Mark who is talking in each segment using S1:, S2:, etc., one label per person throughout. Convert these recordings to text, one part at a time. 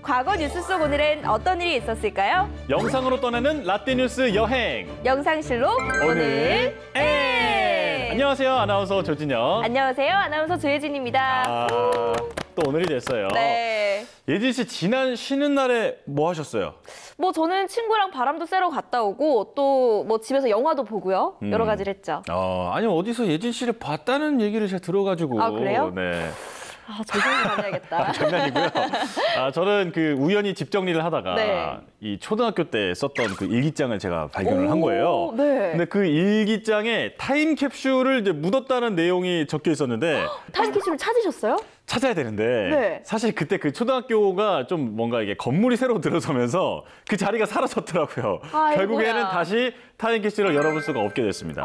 S1: 과거 뉴스 속 오늘은 어떤 일이 있었을까요?
S2: 영상으로 떠나는 라떼 뉴스 여행.
S1: 영상실록 오늘 에!
S2: 안녕하세요. 아나운서 조진영.
S1: 안녕하세요. 아나운서 조혜진입니다.
S2: 또 오늘이 됐어요.
S1: 네.
S2: 예진 씨 지난 쉬는 날에 뭐 하셨어요?
S1: 뭐 저는 친구랑 바람도 쐬러 갔다 오고 또 뭐 집에서 영화도 보고요. 여러 가지를 했죠.
S2: 아니 어디서 예진 씨를 봤다는 얘기를 제가 들어가지고.
S1: 아, 그래요?
S2: 네.
S1: 조심히 다녀야겠다.
S2: 장난이고요. 저는 그 우연히 집 정리를 하다가
S1: 네.
S2: 이 초등학교 때 썼던 그 일기장을 제가 발견을 한 거예요.
S1: 네.
S2: 근데 그 일기장에 타임캡슐을 이제 묻었다는 내용이 적혀 있었는데
S1: 타임캡슐을 찾으셨어요?
S2: 찾아야 되는데
S1: 네.
S2: 사실 그때 그 초등학교가 좀 뭔가 이게 건물이 새로 들어서면서 그 자리가 사라졌더라고요.
S1: 아이고야.
S2: 결국에는 다시 타임캡슐을 열어볼 수가 없게 됐습니다.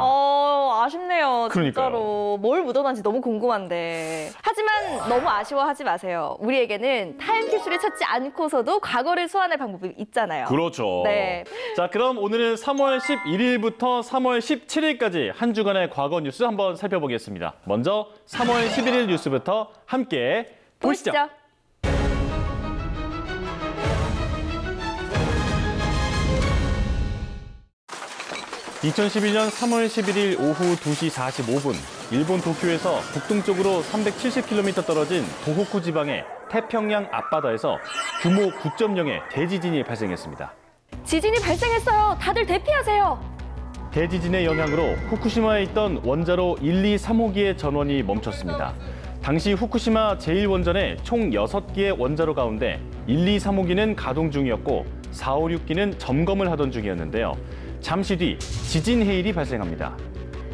S1: 아쉽네요.
S2: 그러니까요.
S1: 진짜로. 뭘 묻어놨는지 너무 궁금한데. 하지만 너무 아쉬워하지 마세요. 우리에게는 타임캡슐을 찾지 않고서도 과거를 소환할 방법이 있잖아요.
S2: 그렇죠.
S1: 네.
S2: 자, 그럼 오늘은 3월 11일부터 3월 17일까지 한 주간의 과거 뉴스 한번 살펴보겠습니다. 먼저 3월 11일 뉴스부터 함께 보시죠. 2011년 3월 11일 오후 2시 45분, 일본 도쿄에서 북동쪽으로 370km 떨어진 도호쿠 지방의 태평양 앞바다에서 규모 9.0의 대지진이 발생했습니다.
S1: 지진이 발생했어요. 다들 대피하세요.
S2: 대지진의 영향으로 후쿠시마에 있던 원자로 1, 2, 3호기의 전원이 멈췄습니다. 당시 후쿠시마 제1원전에 총 6기의 원자로 가운데 1, 2, 3호기는 가동 중이었고 4, 5, 6기는 점검을 하던 중이었는데요. 잠시 뒤 지진 해일이 발생합니다.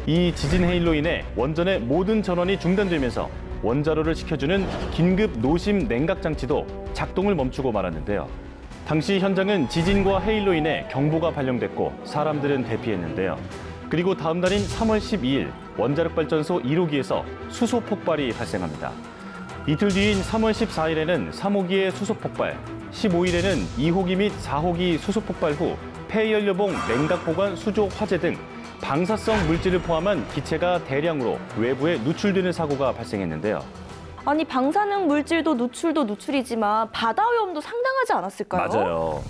S2: 이 지진 해일로 인해 원전의 모든 전원이 중단되면서 원자로를 식혀주는 긴급 노심 냉각 장치도 작동을 멈추고 말았는데요. 당시 현장은 지진과 해일로 인해 경보가 발령됐고 사람들은 대피했는데요. 그리고 다음 날인 3월 12일 원자력발전소 1호기에서 수소 폭발이 발생합니다. 이틀 뒤인 3월 14일에는 3호기의 수소 폭발, 15일에는 2호기 및 4호기 수소 폭발 후 폐연료봉 냉각 보관 수조 화재 등 방사성 물질을 포함한 기체가 대량으로 외부에 누출되는 사고가 발생했는데요.
S1: 아니 방사능 물질도 누출이지만 바다 오염도 상당하지 않았을까요?
S2: 맞아요.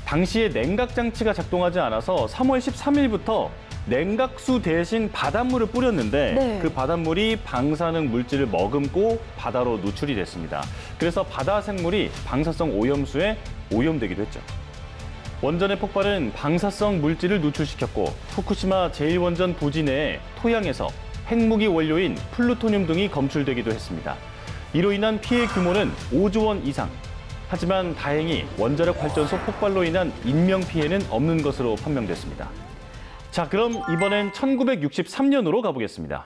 S2: 당시에 냉각 장치가 작동하지 않아서 3월 13일부터 냉각수 대신 바닷물을 뿌렸는데
S1: 네.
S2: 그 바닷물이 방사능 물질을 머금고 바다로 누출이 됐습니다. 그래서 바다 생물이 방사성 오염수에 오염되기도 했죠. 원전의 폭발은 방사성 물질을 누출시켰고 후쿠시마 제1원전 부지 내의 토양에서 핵무기 원료인 플루토늄 등이 검출되기도 했습니다. 이로 인한 피해 규모는 5조 원 이상. 하지만 다행히 원자력 발전소 폭발로 인한 인명 피해는 없는 것으로 판명됐습니다. 자, 그럼 이번엔 1963년으로 가보겠습니다.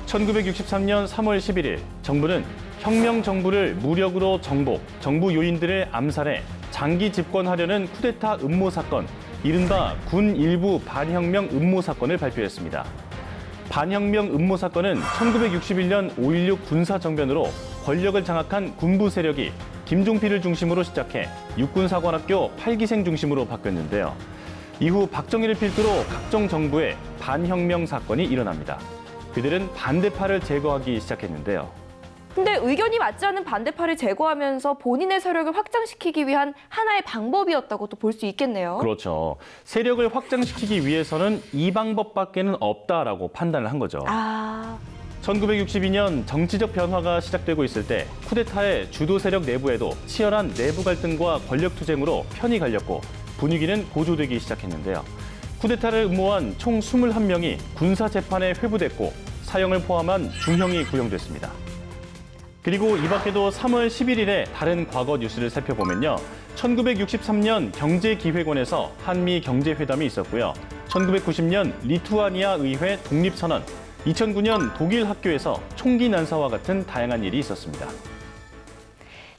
S2: 1963년 3월 11일 정부는 혁명 정부를 무력으로 정복, 정부 요인들을 암살해 장기 집권하려는 쿠데타 음모 사건, 이른바 군 일부 반혁명 음모 사건을 발표했습니다. 반혁명 음모 사건은 1961년 5.16 군사정변으로 권력을 장악한 군부 세력이 김종필을 중심으로 시작해 육군사관학교 8기생 중심으로 바뀌었는데요. 이후 박정희를 필두로 각종 정부의 반혁명 사건이 일어납니다. 그들은 반대파를 제거하기 시작했는데요.
S1: 근데 의견이 맞지 않는 반대파를 제거하면서 본인의 세력을 확장시키기 위한 하나의 방법이었다고도 볼 수 있겠네요.
S2: 그렇죠. 세력을 확장시키기 위해서는 이 방법밖에는 없다라고 판단을 한 거죠. 1962년 정치적 변화가 시작되고 있을 때 쿠데타의 주도 세력 내부에도 치열한 내부 갈등과 권력 투쟁으로 편이 갈렸고 분위기는 고조되기 시작했는데요. 쿠데타를 음모한 총 21명이 군사재판에 회부됐고 사형을 포함한 중형이 구형됐습니다. 그리고 이 밖에도 3월 11일에 다른 과거 뉴스를 살펴보면요. 1963년 경제기획원에서 한미 경제회담이 있었고요. 1990년 리투아니아 의회 독립선언, 2009년 독일 학교에서 총기 난사와 같은 다양한 일이 있었습니다.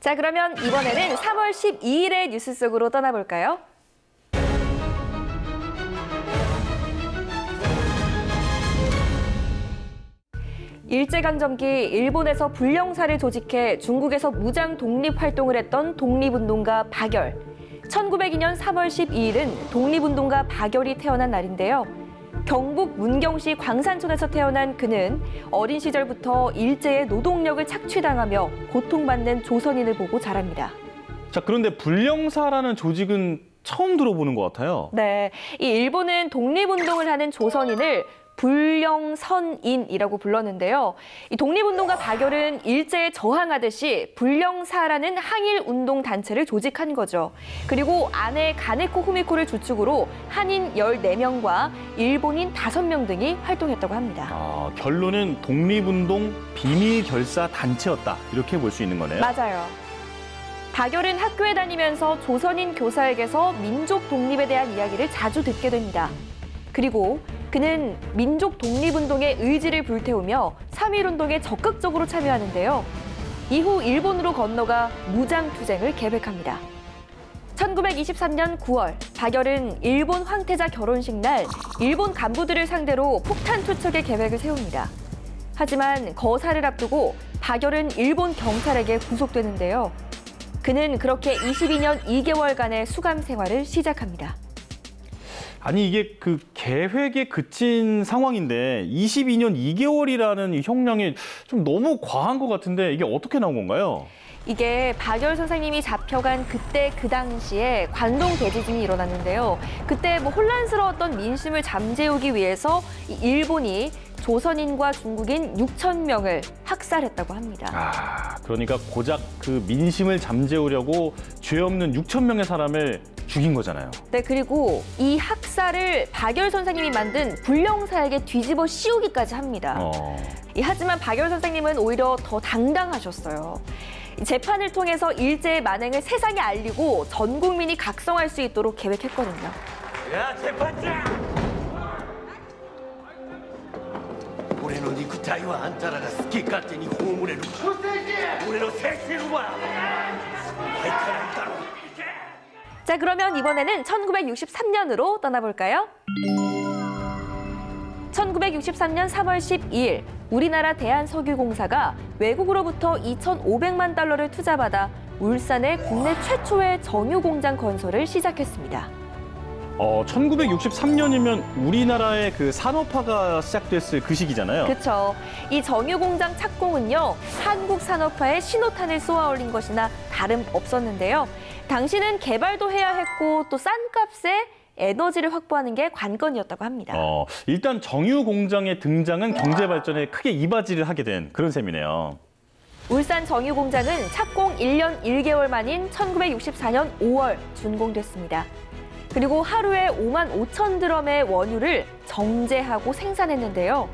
S1: 자, 그러면 이번에는 3월 12일의 뉴스 속으로 떠나볼까요? 일제강점기 일본에서 불령사를 조직해 중국에서 무장 독립활동을 했던 독립운동가 박열. 1902년 3월 12일은 독립운동가 박열이 태어난 날인데요. 경북 문경시 광산촌에서 태어난 그는 어린 시절부터 일제의 노동력을 착취당하며 고통받는 조선인을 보고 자랍니다.
S2: 자, 그런데 불령사라는 조직은 처음 들어보는 것 같아요.
S1: 네, 이 일본은 독립운동을 하는 조선인을 불령선인이라고 불렀는데요. 이 독립운동가 박열은 일제에 저항하듯이 불령사라는 항일운동 단체를 조직한 거죠. 그리고 아내 가네코 후미코를 주축으로 한인 14명과 일본인 5명 등이 활동했다고 합니다.
S2: 아, 결론은 독립운동 비밀결사 단체였다. 이렇게 볼 수 있는 거네요.
S1: 맞아요. 박열은 학교에 다니면서 조선인 교사에게서 민족 독립에 대한 이야기를 자주 듣게 됩니다. 그리고 그는 민족 독립운동의 의지를 불태우며 3.1운동에 적극적으로 참여하는데요. 이후 일본으로 건너가 무장투쟁을 계획합니다. 1923년 9월, 박열은 일본 황태자 결혼식 날 일본 간부들을 상대로 폭탄 투척의 계획을 세웁니다. 하지만 거사를 앞두고 박열은 일본 경찰에게 구속되는데요. 그는 그렇게 22년 2개월간의 수감 생활을 시작합니다.
S2: 아니, 이게 그 계획에 그친 상황인데 22년 2개월이라는 이 형량이 좀 너무 과한 것 같은데 이게 어떻게 나온 건가요?
S1: 이게 박열 선생님이 잡혀간 그때 그 당시에 관동 대지진이 일어났는데요. 그때 혼란스러웠던 민심을 잠재우기 위해서 일본이 조선인과 중국인 6천 명을 학살했다고 합니다.
S2: 아, 그러니까 고작 그 민심을 잠재우려고 죄 없는 6천 명의 사람을 죽인 거잖아요.
S1: 네, 그리고 이 학살을 박열 선생님이 만든 불령사에게 뒤집어 씌우기까지 합니다. 하지만 박열 선생님은 오히려 더 당당하셨어요. 재판을 통해서 일제의 만행을 세상에 알리고 전 국민이 각성할 수 있도록 계획했거든요.
S3: 야, 재판장! 俺の肉体はあんたらが好き勝手に葬れる。俺の精神は入ったらいいだろう。
S1: 자, 그러면 이번에는 1963년으로 떠나볼까요? 1963년 3월 12일, 우리나라 대한석유공사가 외국으로부터 2,500만 달러를 투자받아 울산에 국내 최초의 정유공장 건설을 시작했습니다.
S2: 1963년이면 우리나라의 그 산업화가 시작됐을 그 시기잖아요.
S1: 그렇죠. 이 정유공장 착공은요, 한국 산업화에 신호탄을 쏘아 올린 것이나 다름없었는데요. 당시는 개발도 해야 했고 또 싼 값에 에너지를 확보하는 게 관건이었다고 합니다.
S2: 일단 정유공장의 등장은 경제 발전에 크게 이바지를 하게 된 그런 셈이네요.
S1: 울산 정유공장은 착공 1년 1개월 만인 1964년 5월 준공됐습니다. 그리고 하루에 5만 5천 드럼의 원유를 정제하고 생산했는데요.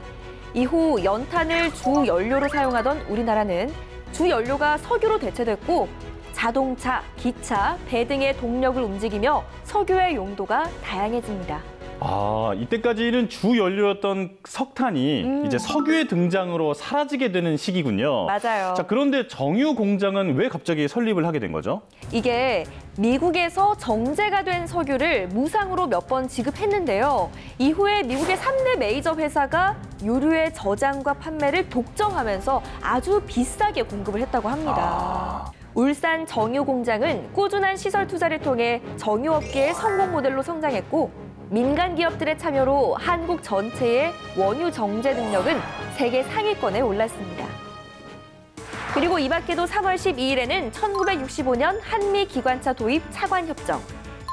S1: 이후 연탄을 주 연료로 사용하던 우리나라는 주 연료가 석유로 대체됐고 자동차, 기차, 배 등의 동력을 움직이며 석유의 용도가 다양해집니다.
S2: 아, 이때까지는 주 연료였던 석탄이 이제 석유의 등장으로 사라지게 되는 시기군요.
S1: 맞아요.
S2: 자, 그런데 정유 공장은 왜 갑자기 설립을 하게 된 거죠?
S1: 이게 미국에서 정제가 된 석유를 무상으로 몇 번 지급했는데요. 이후에 미국의 3대 메이저 회사가 유류의 저장과 판매를 독점하면서 아주 비싸게 공급을 했다고 합니다. 울산 정유공장은 꾸준한 시설 투자를 통해 정유업계의 성공 모델로 성장했고 민간 기업들의 참여로 한국 전체의 원유 정제 능력은 세계 상위권에 올랐습니다. 그리고 이 밖에도 3월 12일에는 1965년 한미 기관차 도입 차관협정,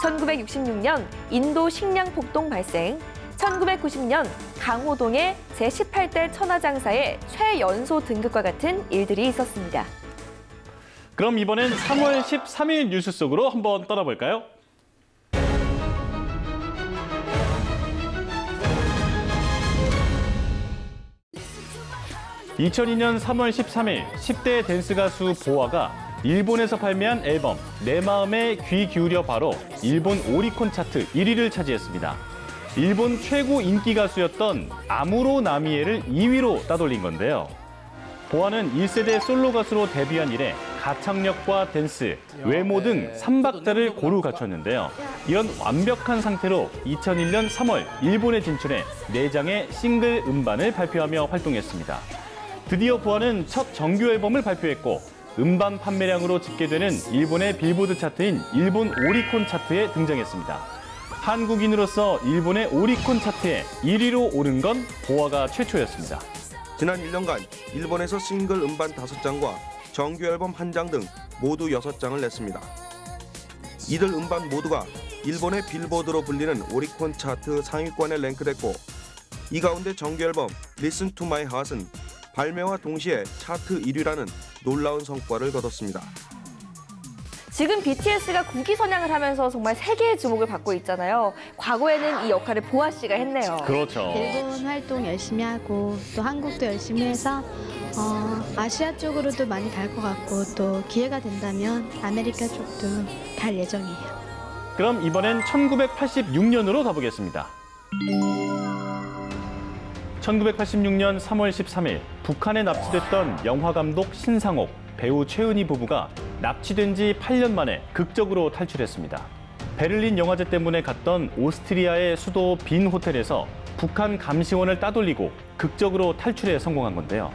S1: 1966년 인도 식량 폭동 발생, 1990년 강호동의 제18대 천하장사의 최연소 등극과 같은 일들이 있었습니다.
S2: 그럼 이번엔 3월 13일 뉴스 속으로 한번 떠나볼까요? 2002년 3월 13일 10대 댄스 가수 보아가 일본에서 발매한 앨범 내 마음에 귀 기울여 바로 일본 오리콘 차트 1위를 차지했습니다. 일본 최고 인기 가수였던 아무로 나미에를 2위로 따돌린 건데요. 보아는 1세대 솔로 가수로 데뷔한 이래 가창력과 댄스, 외모 등 3박자를 고루 갖췄는데요. 이런 완벽한 상태로 2001년 3월 일본에 진출해 4장의 싱글 음반을 발표하며 활동했습니다. 드디어 보아는 첫 정규 앨범을 발표했고 음반 판매량으로 집계되는 일본의 빌보드 차트인 일본 오리콘 차트에 등장했습니다. 한국인으로서 일본의 오리콘 차트에 1위로 오른 건 보아가 최초였습니다.
S4: 지난 1년간 일본에서 싱글 음반 5장과 정규 앨범 1장 등 모두 6장을 냈습니다. 이들 음반 모두가 일본의 빌보드로 불리는 오리콘 차트 상위권에 랭크됐고 이 가운데 정규 앨범 Listen to My Heart은 발매와 동시에 차트 1위라는 놀라운 성과를 거뒀습니다.
S1: 지금 BTS가 국위 선양을 하면서 정말 세계의 주목을 받고 있잖아요. 과거에는 이 역할을 보아 씨가 했네요.
S2: 그렇죠.
S5: 일본 활동 열심히 하고 또 한국도 열심히 해서 아시아 쪽으로도 많이 갈 것 같고 또 기회가 된다면 아메리카 쪽도 갈 예정이에요.
S2: 그럼 이번엔 1986년으로 가보겠습니다. 1986년 3월 13일 북한에 납치됐던 영화감독 신상옥, 배우 최은희 부부가 납치된 지 8년 만에 극적으로 탈출했습니다. 베를린 영화제 때문에 갔던 오스트리아의 수도 빈 호텔에서 북한 감시원을 따돌리고 극적으로 탈출에 성공한 건데요.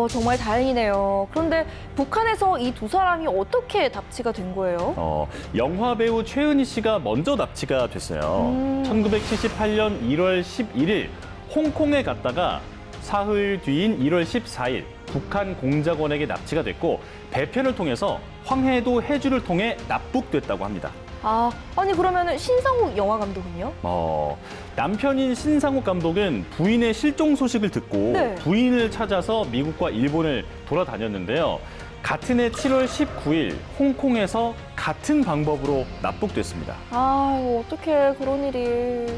S1: 정말 다행이네요. 그런데 북한에서 이 두 사람이 어떻게 납치가 된 거예요?
S2: 영화 배우 최은희 씨가 먼저 납치가 됐어요. 1978년 1월 11일 홍콩에 갔다가 사흘 뒤인 1월 14일 북한 공작원에게 납치가 됐고 배편을 통해서 황해도 해주를 통해 납북됐다고 합니다.
S1: 아니 그러면 신상욱 영화 감독은요?
S2: 남편인 신상욱 감독은 부인의 실종 소식을 듣고
S1: 네.
S2: 부인을 찾아서 미국과 일본을 돌아다녔는데요. 같은 해 7월 19일 홍콩에서 같은 방법으로 납북됐습니다.
S1: 어떻게 그런 일이...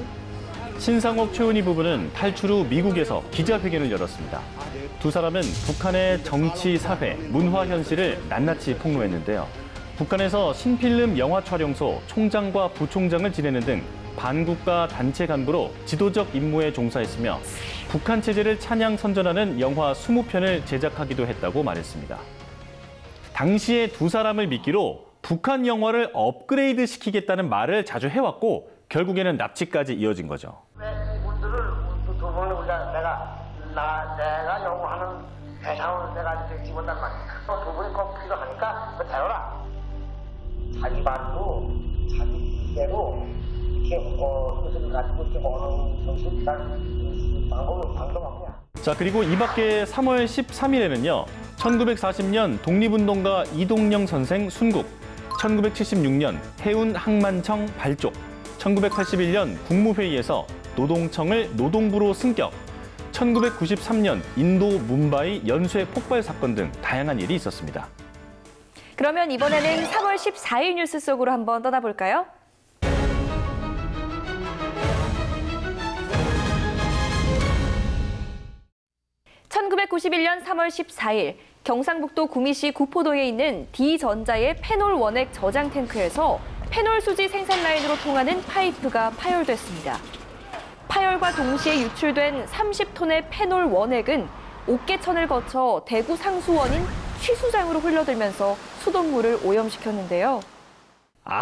S2: 신상옥 최은희 부부는 탈출 후 미국에서 기자회견을 열었습니다. 두 사람은 북한의 정치, 사회, 문화 현실을 낱낱이 폭로했는데요. 북한에서 신필름 영화 촬영소 총장과 부총장을 지내는 등 반국가 단체 간부로 지도적 임무에 종사했으며 북한 체제를 찬양 선전하는 영화 20편을 제작하기도 했다고 말했습니다. 당시에 두 사람을 미끼로 북한 영화를 업그레이드 시키겠다는 말을 자주 해왔고 결국에는 납치까지 이어진 거죠.
S6: 이분들을 두 분을 내가 요구하는 대상으로 내가 이렇게 집었단 말이야. 두 분이 꼭 필요하니까 데려라. 자기 말로 자기 뜻대로 이렇게 뜻을 가지고 이렇게 오는 정신 방법은
S2: 자, 그리고 이 밖에 3월 13일에는요. 1940년 독립운동가 이동영 선생 순국, 1976년 해운 항만청 발족, 1981년 국무회의에서 노동청을 노동부로 승격, 1993년 인도 뭄바이 연쇄 폭발 사건 등 다양한 일이 있었습니다.
S1: 그러면 이번에는 3월 14일 뉴스 속으로 한번 떠나볼까요? (1991년 3월 14일) 경상북도 구미시 구포도에 있는 D전자의 페놀 원액 저장 탱크에서 페놀 수지 생산 라인으로 통하는 파이프가 파열됐습니다. 파열과 동시에 유출된 30톤의 페놀 원액은 옥계천을 거쳐 대구 상수원인 취수장으로 흘러들면서 수돗물을 오염시켰는데요.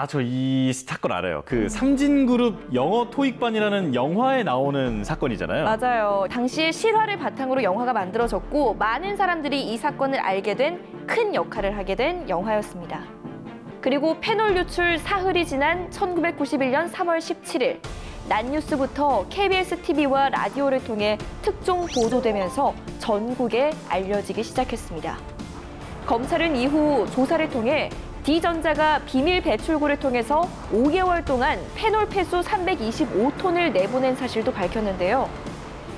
S2: 저 이 사건 알아요. 그 삼진그룹 영어 토익반이라는 영화에 나오는 사건이잖아요.
S1: 맞아요. 당시에 실화를 바탕으로 영화가 만들어졌고 많은 사람들이 이 사건을 알게 된 큰 역할을 하게 된 영화였습니다. 그리고 페놀 유출 사흘이 지난 1991년 3월 17일 낮뉴스부터 KBS TV와 라디오를 통해 특종 보도되면서 전국에 알려지기 시작했습니다. 검찰은 이후 조사를 통해 D전자가 비밀 배출구를 통해서 5개월 동안 페놀 폐수 325톤을 내보낸 사실도 밝혔는데요.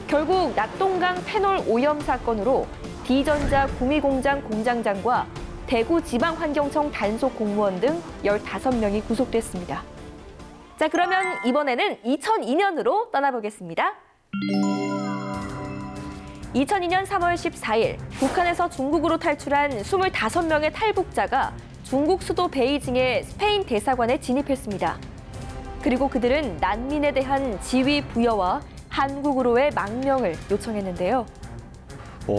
S1: 결국 낙동강 페놀 오염 사건으로 D전자 구미공장 공장장과 대구지방환경청 단속 공무원 등 15명이 구속됐습니다. 자, 그러면 이번에는 2002년으로 떠나보겠습니다. 2002년 3월 14일 북한에서 중국으로 탈출한 25명의 탈북자가 중국 수도 베이징의 스페인 대사관에 진입했습니다. 그리고 그들은 난민에 대한 지위 부여와 한국으로의 망명을 요청했는데요.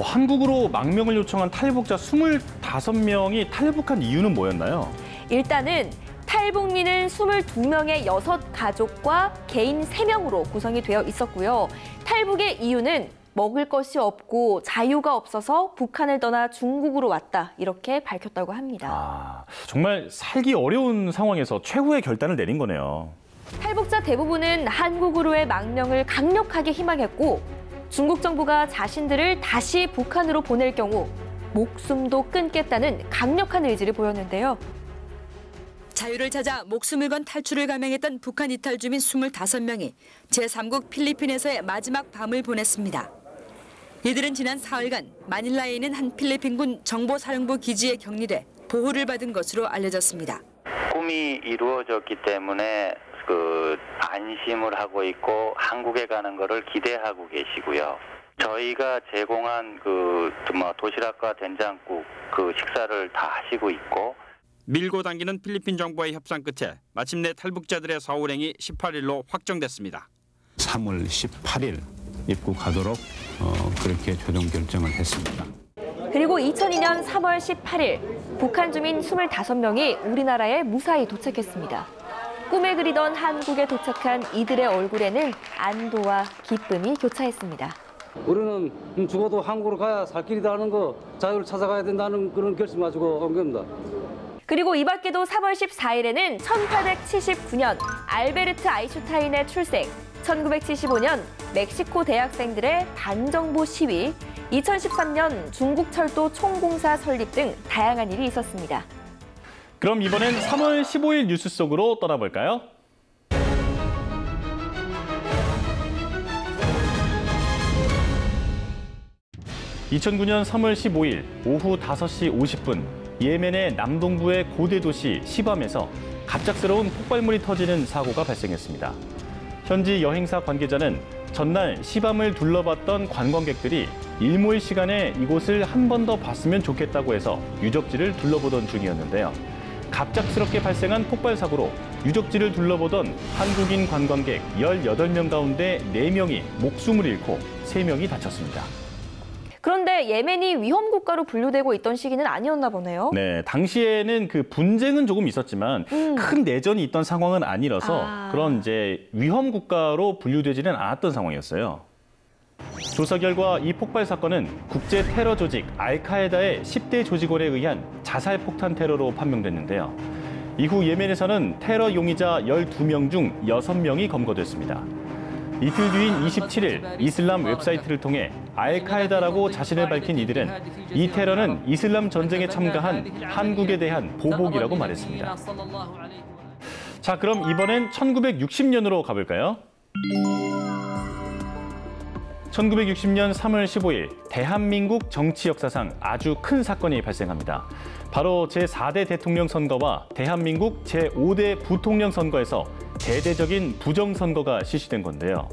S2: 한국으로 망명을 요청한 탈북자 25명이 탈북한 이유는 뭐였나요?
S1: 일단은 탈북민은 22명의 6가족과 개인 3명으로 구성이 되어 있었고요. 탈북의 이유는 먹을 것이 없고 자유가 없어서 북한을 떠나 중국으로 왔다, 이렇게 밝혔다고 합니다.
S2: 정말 살기 어려운 상황에서 최후의 결단을 내린 거네요.
S1: 탈북자 대부분은 한국으로의 망명을 강력하게 희망했고 중국 정부가 자신들을 다시 북한으로 보낼 경우 목숨도 끊겠다는 강력한 의지를 보였는데요.
S7: 자유를 찾아 목숨을 건 탈출을 감행했던 북한 이탈 주민 25명이 제3국 필리핀에서의 마지막 밤을 보냈습니다. 이들은 지난 사흘간 마닐라에 있는 한 필리핀군 정보사령부 기지에 격리돼 보호를 받은 것으로 알려졌습니다.
S8: 꿈이 이루어졌기 때문에 안심을 하고 있고 한국에 가는 것을 기대하고 계시고요. 저희가 제공한 도시락과 된장국 식사를 다 하시고 있고
S9: 밀고 당기는 필리핀 정부와의 협상 끝에 마침내 탈북자들의 서울행이 18일로 확정됐습니다.
S10: 3월 18일 입국하도록 그렇게 최종 결정을 했습니다.
S1: 그리고 2002년 3월 18일 북한 주민 25명이 우리나라에 무사히 도착했습니다. 꿈에 그리던 한국에 도착한 이들의 얼굴에는 안도와 기쁨이 교차했습니다.
S11: 우리는 죽어도 한국으로 가야 살 길이다 하는 거, 자유를 찾아가야 된다는 그런 결심 가지고 온 겁니다.
S1: 그리고 이 밖에도 3월 14일에는 1879년 알베르트 아인슈타인의 출생, 1975년 멕시코 대학생들의 반정부 시위, 2013년 중국철도 총공사 설립 등 다양한 일이 있었습니다.
S2: 그럼 이번엔 3월 15일 뉴스 속으로 떠나볼까요? (2009년 3월 15일) 오후 5시 50분 예멘의 남동부의 고대 도시 시밤에서 갑작스러운 폭발물이 터지는 사고가 발생했습니다. 현지 여행사 관계자는 전날 시밤을 둘러봤던 관광객들이 일몰 시간에 이곳을 한 번 더 봤으면 좋겠다고 해서 유적지를 둘러보던 중이었는데요. 갑작스럽게 발생한 폭발 사고로 유적지를 둘러보던 한국인 관광객 18명 가운데 4명이 목숨을 잃고 3명이 다쳤습니다.
S1: 그런데 예멘이 위험 국가로 분류되고 있던 시기는 아니었나 보네요.
S2: 네, 당시에는 그 분쟁은 조금 있었지만 큰 내전이 있던 상황은 아니라서 그런 이제 위험 국가로 분류되지는 않았던 상황이었어요. 조사 결과 이 폭발 사건은 국제 테러 조직 알카에다의 10대 조직원에 의한 자살 폭탄 테러로 판명됐는데요. 이후 예멘에서는 테러 용의자 12명 중 6명이 검거됐습니다. 이틀 뒤인 27일 이슬람 웹사이트를 통해 알카에다라고 자신을 밝힌 이들은 이 테러는 이슬람 전쟁에 참가한 한국에 대한 보복이라고 말했습니다. 자, 그럼 이번엔 1960년으로 가볼까요? 1960년 3월 15일 대한민국 정치 역사상 아주 큰 사건이 발생합니다. 바로 제4대 대통령 선거와 대한민국 제5대 부통령 선거에서 대대적인 부정선거가 실시된 건데요.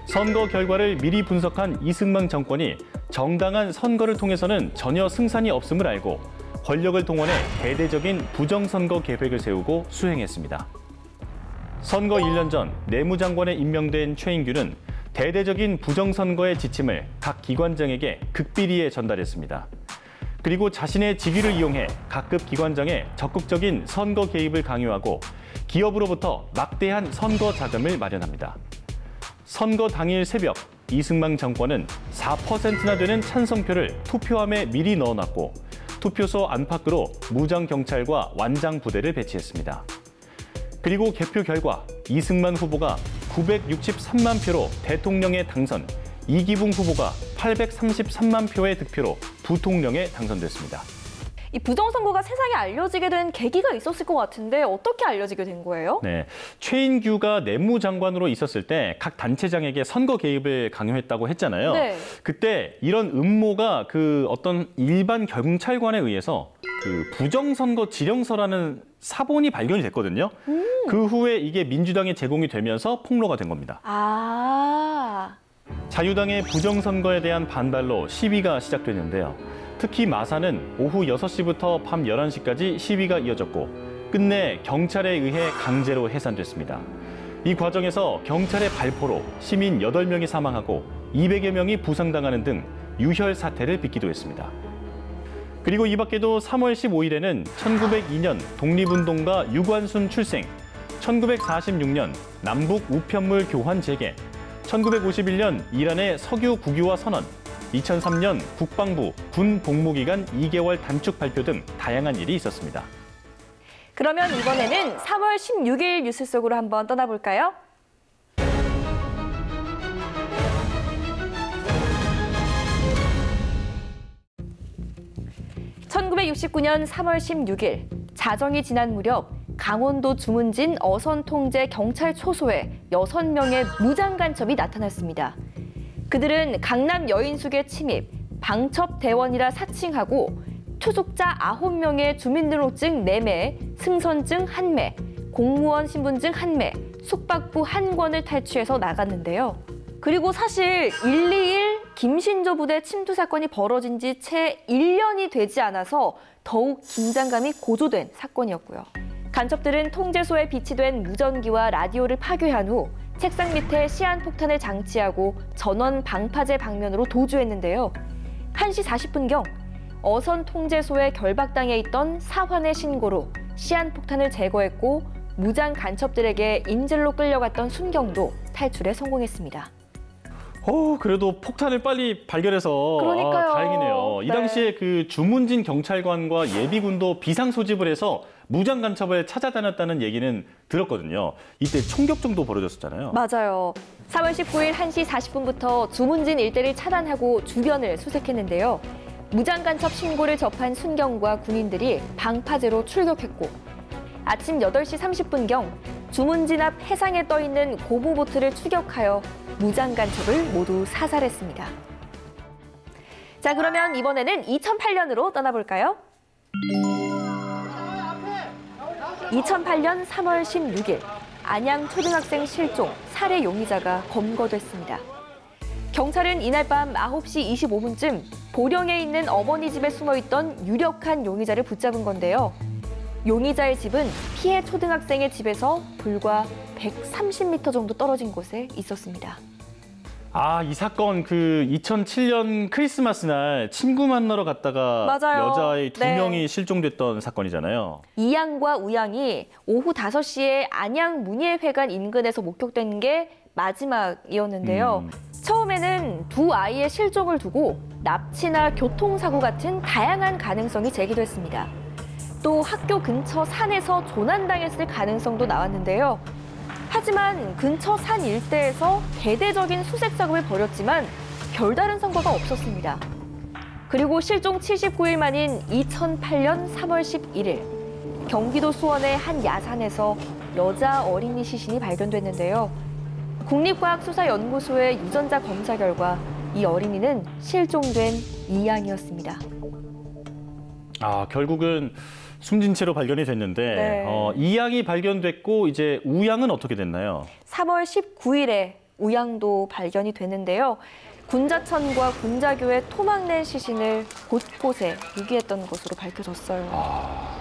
S2: 선거 결과를 미리 분석한 이승만 정권이 정당한 선거를 통해서는 전혀 승산이 없음을 알고 권력을 동원해 대대적인 부정선거 계획을 세우고 수행했습니다. 선거 1년 전 내무장관에 임명된 최인규는 대대적인 부정선거의 지침을 각 기관장에게 극비리에 전달했습니다. 그리고 자신의 직위를 이용해 각급 기관장에 적극적인 선거 개입을 강요하고 기업으로부터 막대한 선거 자금을 마련합니다. 선거 당일 새벽 이승만 정권은 4%나 되는 찬성표를 투표함에 미리 넣어놨고 투표소 안팎으로 무장 경찰과 완장 부대를 배치했습니다. 그리고 개표 결과 이승만 후보가 963만 표로 대통령에 당선, 이기붕 후보가 833만 표의 득표로 부통령에 당선됐습니다.
S1: 이 부정선거가 세상에 알려지게 된 계기가 있었을 것 같은데 어떻게 알려지게 된 거예요?
S2: 네, 최인규가 내무장관으로 있었을 때 각 단체장에게 선거 개입을 강요했다고 했잖아요.
S1: 네.
S2: 그때 이런 음모가 어떤 일반 경찰관에 의해서 부정선거 지령서라는 사본이 발견이 됐거든요. 그 후에 이게 민주당에 제공이 되면서 폭로가 된 겁니다. 자유당의 부정선거에 대한 반발로 시위가 시작됐는데요. 특히 마산은 오후 6시부터 밤 11시까지 시위가 이어졌고 끝내 경찰에 의해 강제로 해산됐습니다. 이 과정에서 경찰의 발포로 시민 8명이 사망하고 200여 명이 부상당하는 등 유혈 사태를 빚기도 했습니다. 그리고 이 밖에도 3월 15일에는 1902년 독립운동가 유관순 출생, 1946년 남북 우편물 교환 재개, 1951년 이란의 석유 국유화 선언, 2003년 국방부 군 복무기간 2개월 단축 발표 등 다양한 일이 있었습니다.
S1: 그러면 이번에는 3월 16일 뉴스 속으로 한번 떠나볼까요? (1969년 3월 16일) 자정이 지난 무렵 강원도 주문진 어선통제 경찰 초소에 6명의 무장 간첩이 나타났습니다. 그들은 강남 여인숙의 침입, 방첩 대원이라 사칭하고 투숙자 9명의 주민등록증 4매, 승선증 1매, 공무원 신분증 1매, 숙박부 1권을 탈취해서 나갔는데요. 그리고 사실 121 김신조 부대 침투 사건이 벌어진 지 채 1년이 되지 않아서 더욱 긴장감이 고조된 사건이었고요. 간첩들은 통제소에 비치된 무전기와 라디오를 파괴한 후 책상 밑에 시한폭탄을 장치하고 전원 방파제 방면으로 도주했는데요. 1시 40분경 어선 통제소에 결박당해 있던 사환의 신고로 시한폭탄을 제거했고 무장 간첩들에게 인질로 끌려갔던 순경도 탈출에 성공했습니다.
S2: 그래도 폭탄을 빨리 발견해서
S1: 그러니까요.
S2: 다행이네요. 이 당시에 그 주문진 경찰관과 예비군도 비상 소집을 해서 무장 간첩을 찾아다녔다는 얘기는 들었거든요. 이때 총격전도 벌어졌었잖아요.
S1: 맞아요. 3월 19일 1시 40분부터 주문진 일대를 차단하고 주변을 수색했는데요. 무장 간첩 신고를 접한 순경과 군인들이 방파제로 출격했고 아침 8시 30분경 주문진 앞 해상에 떠 있는 고무보트를 추격하여 무장 간첩을 모두 사살했습니다. 자, 그러면 이번에는 2008년으로 떠나볼까요? 2008년 3월 16일 안양 초등학생 실종, 살해 용의자가 검거됐습니다. 경찰은 이날 밤 9시 25분쯤 보령에 있는 어머니 집에 숨어있던 유력한 용의자를 붙잡은 건데요. 용의자의 집은 피해 초등학생의 집에서 불과 130m 정도 떨어진 곳에 있었습니다.
S2: 이 사건 2007년 크리스마스 날 친구 만나러 갔다가
S1: 맞아요.
S2: 여자의 2명이
S1: 네.
S2: 실종됐던 사건이잖아요.
S1: 이양과 우양이 오후 5시에 안양 문예회관 인근에서 목격된 게 마지막이었는데요. 처음에는 두 아이의 실종을 두고 납치나 교통사고 같은 다양한 가능성이 제기됐습니다. 또 학교 근처 산에서 조난당했을 가능성도 나왔는데요. 하지만 근처 산 일대에서 대대적인 수색 작업을 벌였지만 별다른 성과가 없었습니다. 그리고 실종 79일 만인 2008년 3월 11일 경기도 수원의 한 야산에서 여자 어린이 시신이 발견됐는데요. 국립과학수사연구소의 유전자 검사 결과 이 어린이는 실종된 이양이었습니다.
S2: 결국은 숨진 채로 발견이 됐는데
S1: 네.
S2: 이양이 발견됐고 이제 우양은 어떻게 됐나요?
S1: 3월 19일에 우양도 발견이 되는데요. 군자천과 군자교의 토막낸 시신을 곳곳에 유기했던 것으로 밝혀졌어요.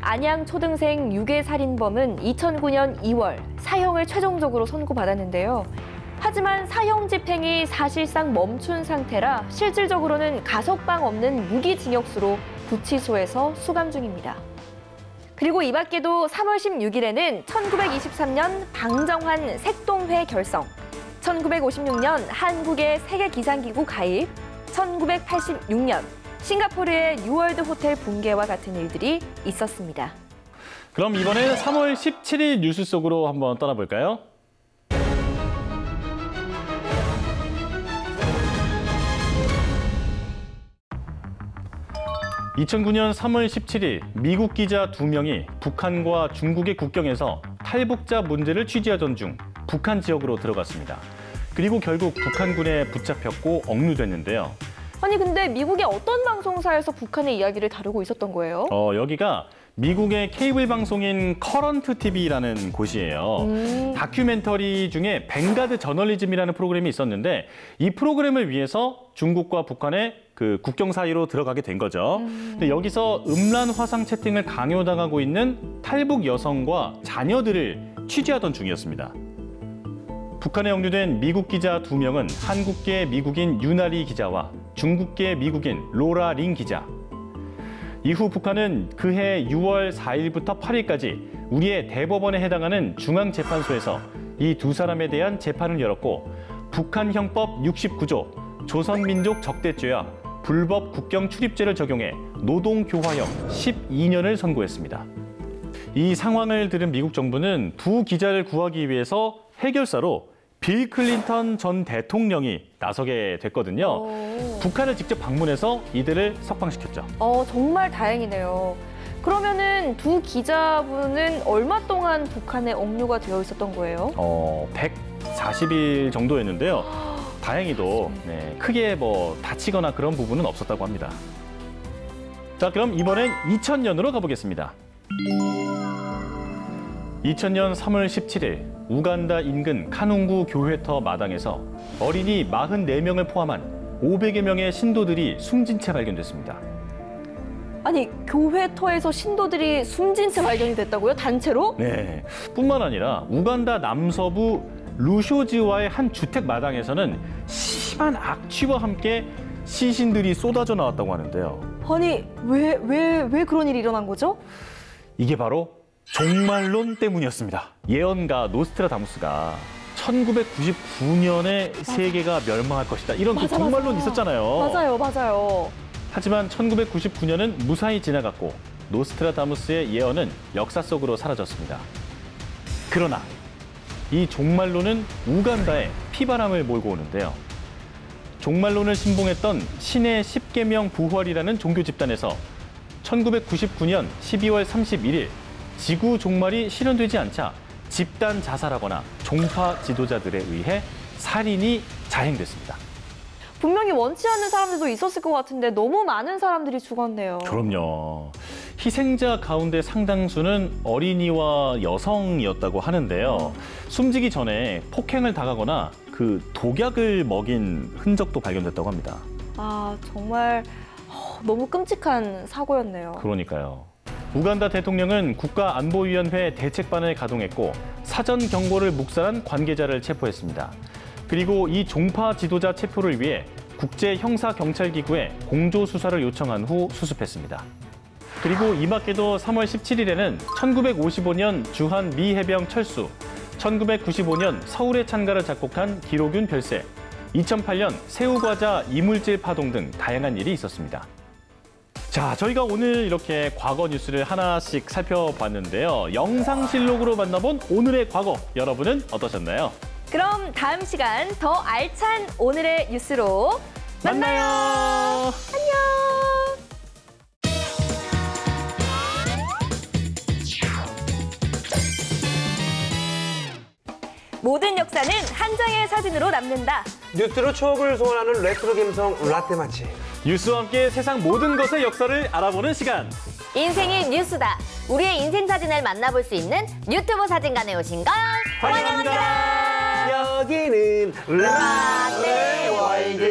S1: 안양 초등생 유괴 살인범은 2009년 2월 사형을 최종적으로 선고받았는데요. 하지만 사형 집행이 사실상 멈춘 상태라 실질적으로는 가석방 없는 무기징역수로 구치소에서 수감 중입니다. 그리고 이 밖에도 3월 16일에는 1923년 방정환 색동회 결성, 1956년 한국의 세계기상기구 가입, 1986년 싱가포르의 뉴월드 호텔 붕괴와 같은 일들이 있었습니다.
S2: 그럼 이번에는 3월 17일 뉴스 속으로 한번 떠나볼까요? (2009년 3월 17일) 미국 기자 2명이 북한과 중국의 국경에서 탈북자 문제를 취재하던 중 북한 지역으로 들어갔습니다. 그리고 결국 북한군에 붙잡혔고 억류됐는데요.
S1: 아니 근데 미국의 어떤 방송사에서 북한의 이야기를 다루고 있었던 거예요?
S2: 여기가 미국의 케이블 방송인 커런트 TV라는 곳이에요. 다큐멘터리 중에 벵가드 저널리즘이라는 프로그램이 있었는데 이 프로그램을 위해서 중국과 북한의 그 국경 사이로 들어가게 된 거죠. 근데 여기서 음란 화상 채팅을 강요당하고 있는 탈북 여성과 자녀들을 취재하던 중이었습니다. 북한에 억류된 미국 기자 2명은 한국계 미국인 유나리 기자와 중국계 미국인 로라 링 기자. 이후 북한은 그해 6월 4일부터 8일까지 우리의 대법원에 해당하는 중앙재판소에서 이 두 사람에 대한 재판을 열었고 북한 형법 69조 조선민족 적대죄와 불법 국경 출입제를 적용해 노동교화형 12년을 선고했습니다. 이 상황을 들은 미국 정부는 두 기자를 구하기 위해서 해결사로 빌 클린턴 전 대통령이 나서게 됐거든요. 북한을 직접 방문해서 이들을 석방시켰죠.
S1: 정말 다행이네요. 그러면은 두 기자분은 얼마 동안 북한에 억류가 되어 있었던 거예요?
S2: 140일 정도였는데요. 다행히도 크게 다치거나 그런 부분은 없었다고 합니다. 자, 그럼 이번엔 2000년으로 가보겠습니다. 2000년 3월 17일 우간다 인근 카눈구 교회터 마당에서 어린이 44명을 포함한 500여 명의 신도들이 숨진 채 발견됐습니다.
S1: 아니, 교회터에서 신도들이 숨진 채 발견이 됐다고요? 단체로?
S2: 네, 뿐만 아니라 우간다 남서부 루쇼지와의 한 주택 마당에서는 심한 악취와 함께 시신들이 쏟아져 나왔다고 하는데요.
S1: 아니, 왜 그런 일이 일어난 거죠?
S2: 이게 바로 종말론 때문이었습니다. 예언가 노스트라다무스가 1999년에 세계가 멸망할 것이다. 이런 그 종말론 있었잖아요.
S1: 맞아요.
S2: 하지만 1999년은 무사히 지나갔고 노스트라다무스의 예언은 역사 속으로 사라졌습니다. 그러나 이 종말론은 우간다에 피바람을 몰고 오는데요. 종말론을 신봉했던 신의 10계명 부활이라는 종교 집단에서 1999년 12월 31일 지구 종말이 실현되지 않자 집단 자살하거나 종파 지도자들에 의해 살인이 자행됐습니다.
S1: 분명히 원치 않는 사람들도 있었을 것 같은데 너무 많은 사람들이 죽었네요.
S2: 그럼요. 희생자 가운데 상당수는 어린이와 여성이었다고 하는데요. 숨지기 전에 폭행을 당하거나 그 독약을 먹인 흔적도 발견됐다고 합니다.
S1: 정말 너무 끔찍한 사고였네요.
S2: 그러니까요. 우간다 대통령은 국가안보위원회 대책반을 가동했고 사전 경고를 묵살한 관계자를 체포했습니다. 그리고 이 종파 지도자 체포를 위해 국제형사경찰기구에 공조수사를 요청한 후 수습했습니다. 그리고 이밖에도 3월 17일에는 1955년 주한 미 해병 철수, 1995년 서울의 찬가를 작곡한 기록윤 별세, 2008년 새우과자 이물질 파동 등 다양한 일이 있었습니다. 자, 저희가 오늘 이렇게 과거 뉴스를 하나씩 살펴봤는데요. 영상실록으로 만나본 오늘의 과거, 여러분은 어떠셨나요?
S1: 그럼 다음 시간 더 알찬 오늘의 뉴스로 만나요. 안녕. 모든 역사는 한 장의 사진으로 남는다.
S12: 뉴스로 추억을 소환하는 레트로 감성 라떼 맛집.
S2: 뉴스와 함께 세상 모든 것의 역사를 알아보는 시간.
S13: 인생이 뉴스다. 우리의 인생 사진을 만나볼 수 있는 유튜브 사진관에 오신 걸 환영합니다.
S12: 여기는 라떼 월드.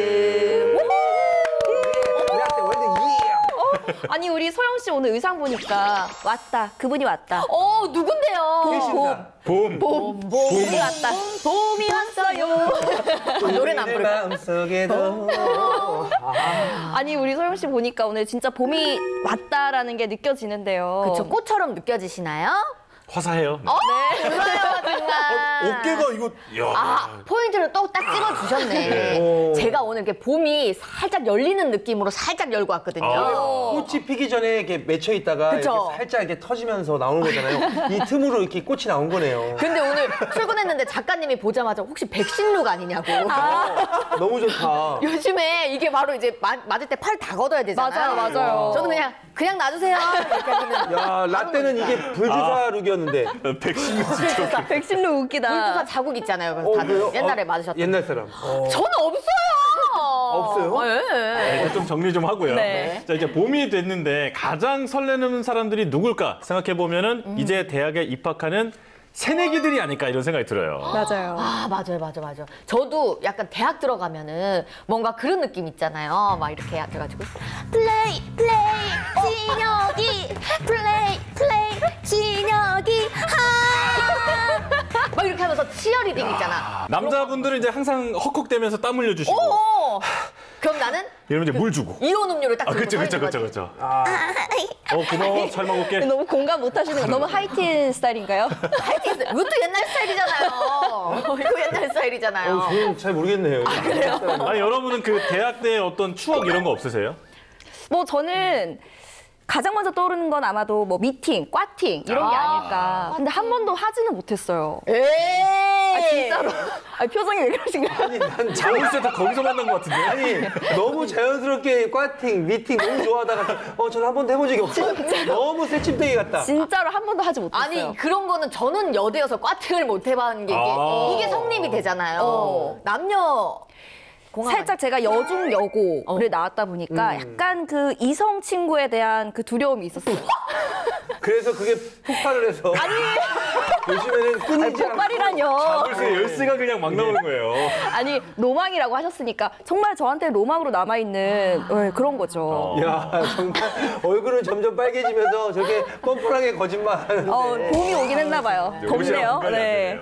S12: 라떼 월드
S1: 아니, 우리 소영 씨 오늘 의상 보니까 왔다. 그분이 왔다.
S13: 누군데요?
S1: 봄이 왔다. 봄이 왔어요.
S13: 노래는 안 부를까?
S12: 마음속에도.
S1: 아니, 우리 소영 씨 보니까 오늘 진짜 봄이 왔다라는 게 느껴지는데요.
S13: 그쵸, 꽃처럼 느껴지시나요?
S2: 화사해요.
S13: 네. 그래요, 정말.
S12: 어깨가 이거.
S13: 포인트를 또 딱 찍어주셨네. 제가 오늘 이렇게 봄이 살짝 열리는 느낌으로 살짝 열고 왔거든요.
S12: 꽃이 피기 전에 이렇게 맺혀 있다가 이렇게 살짝 이렇게 터지면서 나오는 거잖아요. 이 틈으로 이렇게 꽃이 나온 거네요.
S13: 근데 오늘 출근했는데 작가님이 보자마자 혹시 백신룩 아니냐고.
S12: 너무 좋다.
S13: 요즘에 이게 바로 이제 맞을 때 팔 다 걷어야 되잖아요.
S1: 맞아요.
S13: 저는 그냥 놔주세요. 이렇게 하면.
S12: 야, 라떼는 이게 불주사 룩이었는데.
S1: 백신룩 웃기다.
S13: 불주사 자국 있잖아요. 그래서 다들
S12: 그래요?
S13: 옛날에 맞으셨던.
S12: 옛날 사람.
S13: 저는 없어요.
S12: 없어요?
S13: 네.
S2: 좀 정리 좀 하고요.
S1: 네.
S2: 자, 이제 봄이 됐는데 가장 설레는 사람들이 누굴까 생각해 보면은 이제 대학에 입학하는 새내기들이 아닐까 이런 생각이 들어요.
S1: 맞아요.
S13: 맞아요. 저도 약간 대학 들어가면은 뭔가 그런 느낌 있잖아요. 막 이렇게 해가지고 플레이 진혁이 플레이 진혁이 막 이렇게 하면서 치어리딩 있잖아.
S2: 남자분들은 이제 항상 헉헉대면서 땀 흘려주시고.
S13: 그럼 나는
S2: 이러면 이제 물 주고.
S13: 이온 음료를 딱 들고
S2: 그렇죠. 고마워. 잘 먹을게.
S1: 너무 공감 못 하시는 거 너무 하이틴 스타일인가요?
S13: 하이틴 스타일. 이것도 옛날 스타일이잖아요. 이거 옛날 스타일이잖아요.
S12: 저는 잘 모르겠네요.
S2: 아니, 여러분은 그 대학 때 어떤 추억 이런 거 없으세요?
S1: 뭐 저는 가장 먼저 떠오르는 건 아마도 뭐 미팅, 과팅 이런 게 아닐까. 근데 한 번도 하지는 못했어요.
S13: 에이.
S1: 진짜로. 표정이 왜 그러신가요?
S12: 아니, 난
S2: 자물쇠 다 거기서 만난 것 같은데.
S12: 아니, 너무 자연스럽게 과팅, 미팅 너무 좋아하다가 저는 한 번도 해본 적이 없어요. 너무 새침대기 같다.
S1: 진짜로 한 번도 하지 못했어요.
S13: 아니 그런 거는 저는 여대여서 과팅을 못 해봤는 게 이게 성립이 되잖아요. 남녀
S1: 살짝 제가 여중 여고를 나왔다 보니까 약간 그 이성 친구에 대한 그 두려움이 있었어요.
S12: 그래서 그게 폭발을 해서 요즘에는 끊이지 않고
S1: 폭발이라뇨.
S2: 자물쇠 열쇠가 그냥 막 나오는 거예요.
S1: 아니 로망이라고 하셨으니까 정말 저한테 로망으로 남아있는 그런 거죠.
S12: 야, 정말 얼굴은 점점 빨개지면서 저렇게 뻔뻔하게 거짓말하는데.
S1: 봄이 오긴 했나 봐요. 덥네요. 네.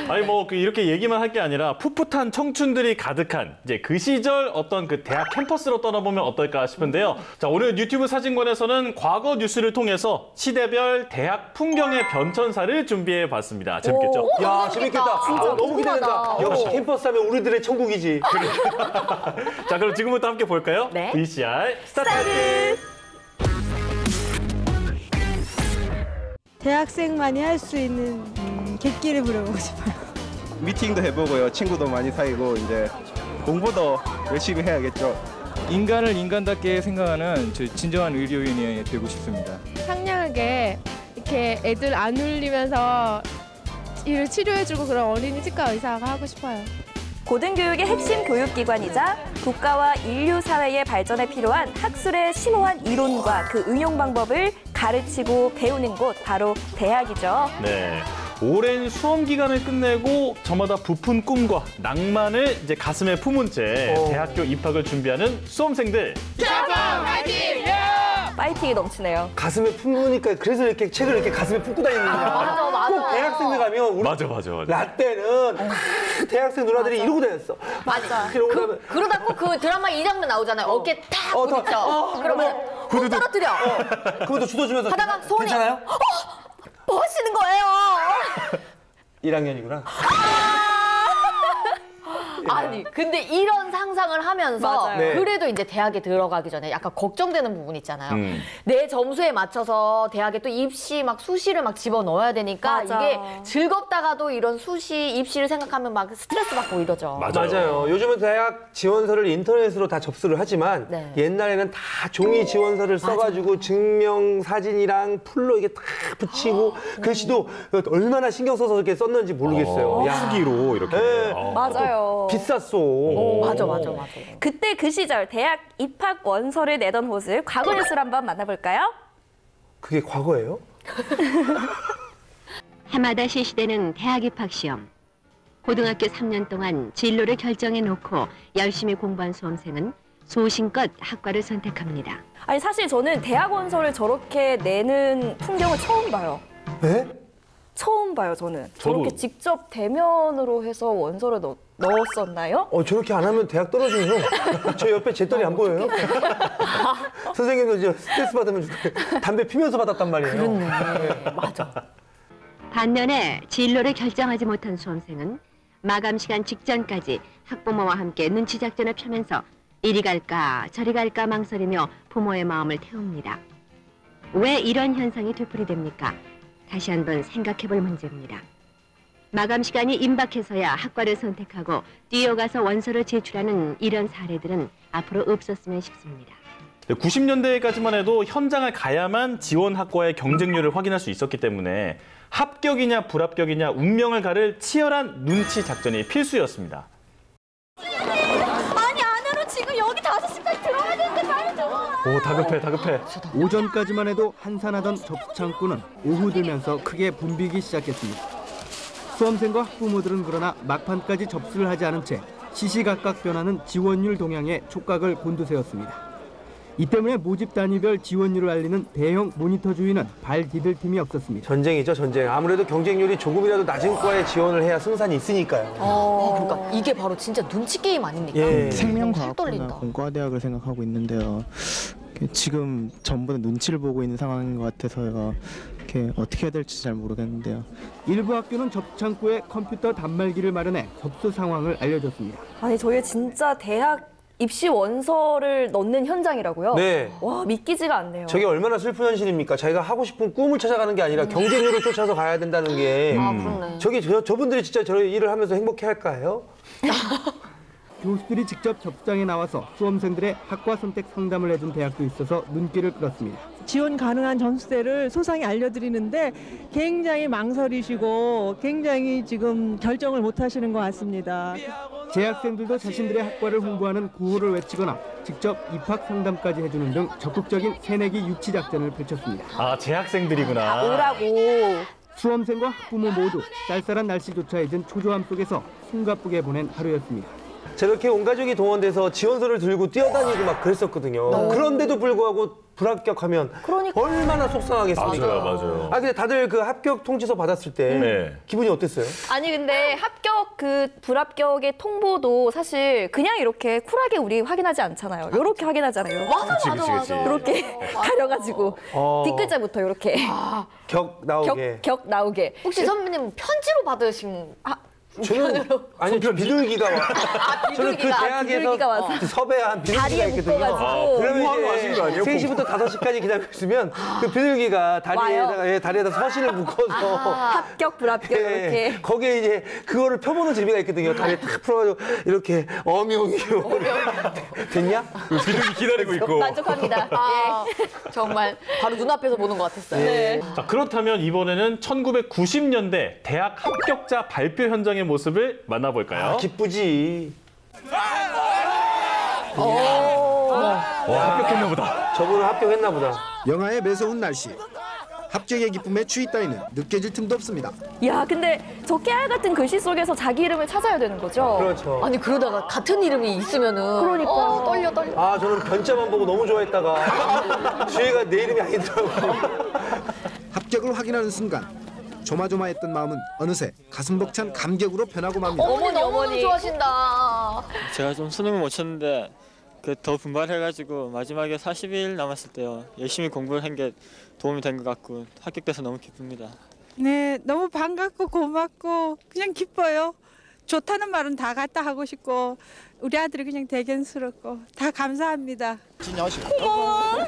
S2: 아니 뭐 이렇게 얘기만 할 게 아니라 풋풋한 청춘들이 가득한 이제 그 시절 어떤 그 대학 캠퍼스로 떠나보면 어떨까 싶은데요. 자, 오늘 유튜브 사진관에서는 과거 뉴스를 통해서 시대별 대학 풍경의 변천사를 준비해 봤습니다. 재밌겠죠?
S12: 야, 재밌겠다.
S1: 진짜
S12: 너무 기대된다. 역시 캠퍼스 하면 우리들의 천국이지.
S2: 자, 그럼 지금부터 함께 볼까요?
S1: 네.
S2: VCR 스타트!
S14: 대학생만이 할 수 있는 객기를 부려보고 싶어요.
S15: 미팅도 해보고요. 친구도 많이 사귀고 이제 공부도 열심히 해야겠죠. 인간을 인간답게 생각하는 진정한 의료인이 되고 싶습니다.
S16: 상냥하게 이렇게 애들 안 울리면서 이를 치료해주고 그런 어린이 치과 의사가 하고 싶어요.
S1: 고등교육의 핵심 교육기관이자 국가와 인류 사회의 발전에 필요한 학술의 심오한 이론과 그 응용 방법을 가르치고 배우는 곳 바로 대학이죠.
S2: 네. 오랜 수험 기간을 끝내고 저마다 부푼 꿈과 낭만을 이제 가슴에 품은 채 대학교 입학을 준비하는 수험생들.
S1: 파이팅! 파이팅이 넘치네요.
S12: 가슴에 품으니까 그래서 이렇게 책을 이렇게 가슴에 품고 다니는 거야.
S13: 맞아.
S12: 꼭 대학생들 가면 우리
S2: 맞아.
S12: 나 때는 대학생 누나들이 이러고 다녔어.
S13: 맞아. 그러다 꼭 그 드라마 이 장면 나오잖아요. 어깨 탁 부딪혀. 그러면 훅 떨어뜨려.
S12: 그것도 주워 주면서
S13: 하다가 소원이
S12: 괜찮아요?
S13: 뭐 하시는 거예요?
S12: 1학년이구나.
S13: 아니 근데 이런 상상을 하면서
S1: 맞아요.
S13: 그래도 이제 대학에 들어가기 전에 약간 걱정되는 부분 있잖아요. 내 점수에 맞춰서 대학에 또 입시 막 수시를 막 집어넣어야 되니까
S1: 맞아.
S13: 이게 즐겁다가도 이런 수시 입시를 생각하면 막 스트레스 받고 이러죠.
S12: 맞아요. 요즘은 대학 지원서를 인터넷으로 다 접수를 하지만
S13: 네.
S12: 옛날에는 다 종이 지원서를 써가지고 증명 사진이랑 풀로 이게 다 붙이고 글씨도 얼마나 신경 써서 이렇게 썼는지 모르겠어요.
S2: 후기로 이렇게.
S1: 맞아요.
S12: 비쌌어.
S13: 맞아.
S1: 그때 그 시절 대학 입학 원서를 내던 모습 과거 뉴스를 한번 만나볼까요?
S12: 그게 과거예요?
S17: 해마다 실시되는 대학 입학 시험. 고등학교 3년 동안 진로를 결정해 놓고 열심히 공부한 수험생은 소신껏 학과를 선택합니다.
S1: 아니 사실 저는 대학 원서를 저렇게 내는 풍경을 처음 봐요.
S12: 네?
S1: 처음 봐요, 저는. 저렇게 직접 대면으로 해서 원서를 넣었었나요?
S12: 저렇게 안 하면 대학 떨어지죠. 저 옆에 제 딸이 안 보여요? 선생님도 이제 스트레스 받으면 담배 피면서 받았단 말이에요.
S13: 그렇네. 맞아.
S17: 반면에 진로를 결정하지 못한 수험생은 마감 시간 직전까지 학부모와 함께 눈치 작전을 펴면서 이리 갈까 저리 갈까 망설이며 부모의 마음을 태웁니다. 왜 이런 현상이 되풀이됩니까? 다시 한번 생각해볼 문제입니다. 마감 시간이 임박해서야 학과를 선택하고 뛰어가서 원서를 제출하는 이런 사례들은 앞으로 없었으면 싶습니다.
S2: 90년대까지만 해도 현장을 가야만 지원 학과의 경쟁률을 확인할 수 있었기 때문에 합격이냐 불합격이냐 운명을 가를 치열한 눈치 작전이 필수였습니다.
S1: 아니 안으로 지금 여기 5시까지 들어가야 되는데 빨리 들어와.
S2: 다급해.
S18: 오전까지만 해도 한산하던 접수창구는 오후 들면서 크게 붐비기 시작했습니다. 수험생과 학부모들은 그러나 막판까지 접수를 하지 않은 채 시시각각 변하는 지원율 동향에 촉각을 곤두세웠습니다. 이 때문에 모집 단위별 지원율을 알리는 대형 모니터 주의는 발 디딜 틈이 없었습니다.
S12: 전쟁이죠, 전쟁. 아무래도 경쟁률이 조금이라도 낮은 과에 지원을 해야 승산이 있으니까요.
S13: 그러니까 이게 바로 진짜 눈치 게임 아닙니까?
S12: 예.
S19: 생명과학부나 공과대학을 생각하고 있는데요. 지금 전부 다 눈치를 보고 있는 상황인 것 같아서요. 이렇게 어떻게 해야 될지 잘 모르겠는데요.
S18: 일부 학교는 접창구에 컴퓨터 단말기를 마련해 접수 상황을 알려줬습니다.
S1: 아니 저희 진짜 대학 입시 원서를 넣는 현장이라고요?
S12: 네.
S1: 와 믿기지가 않네요.
S12: 저게 얼마나 슬픈 현실입니까? 자기가 하고 싶은 꿈을 찾아가는 게 아니라 경쟁률을 쫓아서 가야 된다는 게.
S13: 그렇네.
S12: 저게 저분들이 진짜 저 일을 하면서 행복해 할까요?
S18: 교수들이 직접 접장에 나와서 수험생들의 학과 선택 상담을 해준 대학도 있어서 눈길을 끌었습니다.
S14: 지원 가능한 점수대를 소상히 알려드리는데 굉장히 망설이시고 굉장히 지금 결정을 못 하시는 것 같습니다.
S18: 재학생들도 자신들의 학과를 홍보하는 구호를 외치거나 직접 입학 상담까지 해주는 등 적극적인 새내기 유치 작전을 펼쳤습니다.
S2: 아, 재학생들이구나.
S1: 오라고.
S18: 수험생과 학부모 모두 쌀쌀한 날씨조차 잊은 초조함 속에서 숨가쁘게 보낸 하루였습니다.
S12: 저렇게 온 가족이 동원돼서 지원서를 들고 뛰어다니고 막 그랬었거든요. 그런데도 불구하고 불합격하면 얼마나 속상하겠습니까?
S2: 맞아요.
S12: 아 근데 다들 그 합격 통지서 받았을 때 기분이 어땠어요?
S1: 아니 근데 합격 불합격의 통보도 사실 그냥 이렇게 쿨하게 우리 확인하지 않잖아요. 이렇게 확인하잖아요.
S13: 맞아.
S1: 이렇게 가려가지고 뒷글자부터 이렇게
S12: 격 나오게.
S1: 격 나오게.
S13: 혹시 선배님 편지로 받으신
S12: 저는 아니 비둘기가 와. 저는 그 대학에서
S1: 비둘기가 와서
S12: 섭외한 비둘기가
S1: 다리에
S12: 있거든요.
S1: 묶어가지고.
S12: 그러면 이제 3시부터 5시까지 기다리고 있으면 그 비둘기가 다리에다 서신을 묶어서
S1: 합격 불합격 이렇게
S12: 거기에 이제 그거를 펴보는 재미가 있거든요. 다리에 탁 풀어가지고 이렇게 어명이요. 됐냐?
S2: 비둘기 기다리고 있고.
S1: 만족합니다.
S13: 정말 바로 눈앞에서 보는 것 같았어요.
S1: 네.
S2: 자, 그렇다면 이번에는 1990년대 대학 합격자 발표 현장의 모습을 만나볼까요?
S12: 기쁘지.
S2: 합격했나 보다.
S12: 저분은 합격했나 보다.
S18: 영하의 매서운 날씨. 합격의 기쁨에 추위 따위는 느껴질 틈도 없습니다.
S1: 야 근데 저 깨알 같은 글씨 속에서 자기 이름을 찾아야 되는 거죠?
S12: 그렇죠.
S13: 아니 그러다가 같은 이름이 있으면은
S1: 그러니까.
S13: 떨려.
S12: 아 저는 변자만 보고 너무 좋아했다가 주희가 내 이름이 아니더라고요.
S18: 합격을 확인하는 순간 조마조마했던 마음은 어느새 가슴 벅찬 감격으로 변하고 맙니다.
S13: 어머니 좋아하신다.
S20: 제가 좀 수능을 못 쳤는데 더 분발해가지고 마지막에 40일 남았을 때요. 열심히 공부를 한 게 도움이 된 것 같고 합격돼서 너무 기쁩니다.
S14: 네, 너무 반갑고 고맙고 그냥 기뻐요. 좋다는 말은 다 갖다 하고 싶고 우리 아들이 그냥 대견스럽고 다 감사합니다. 고마워.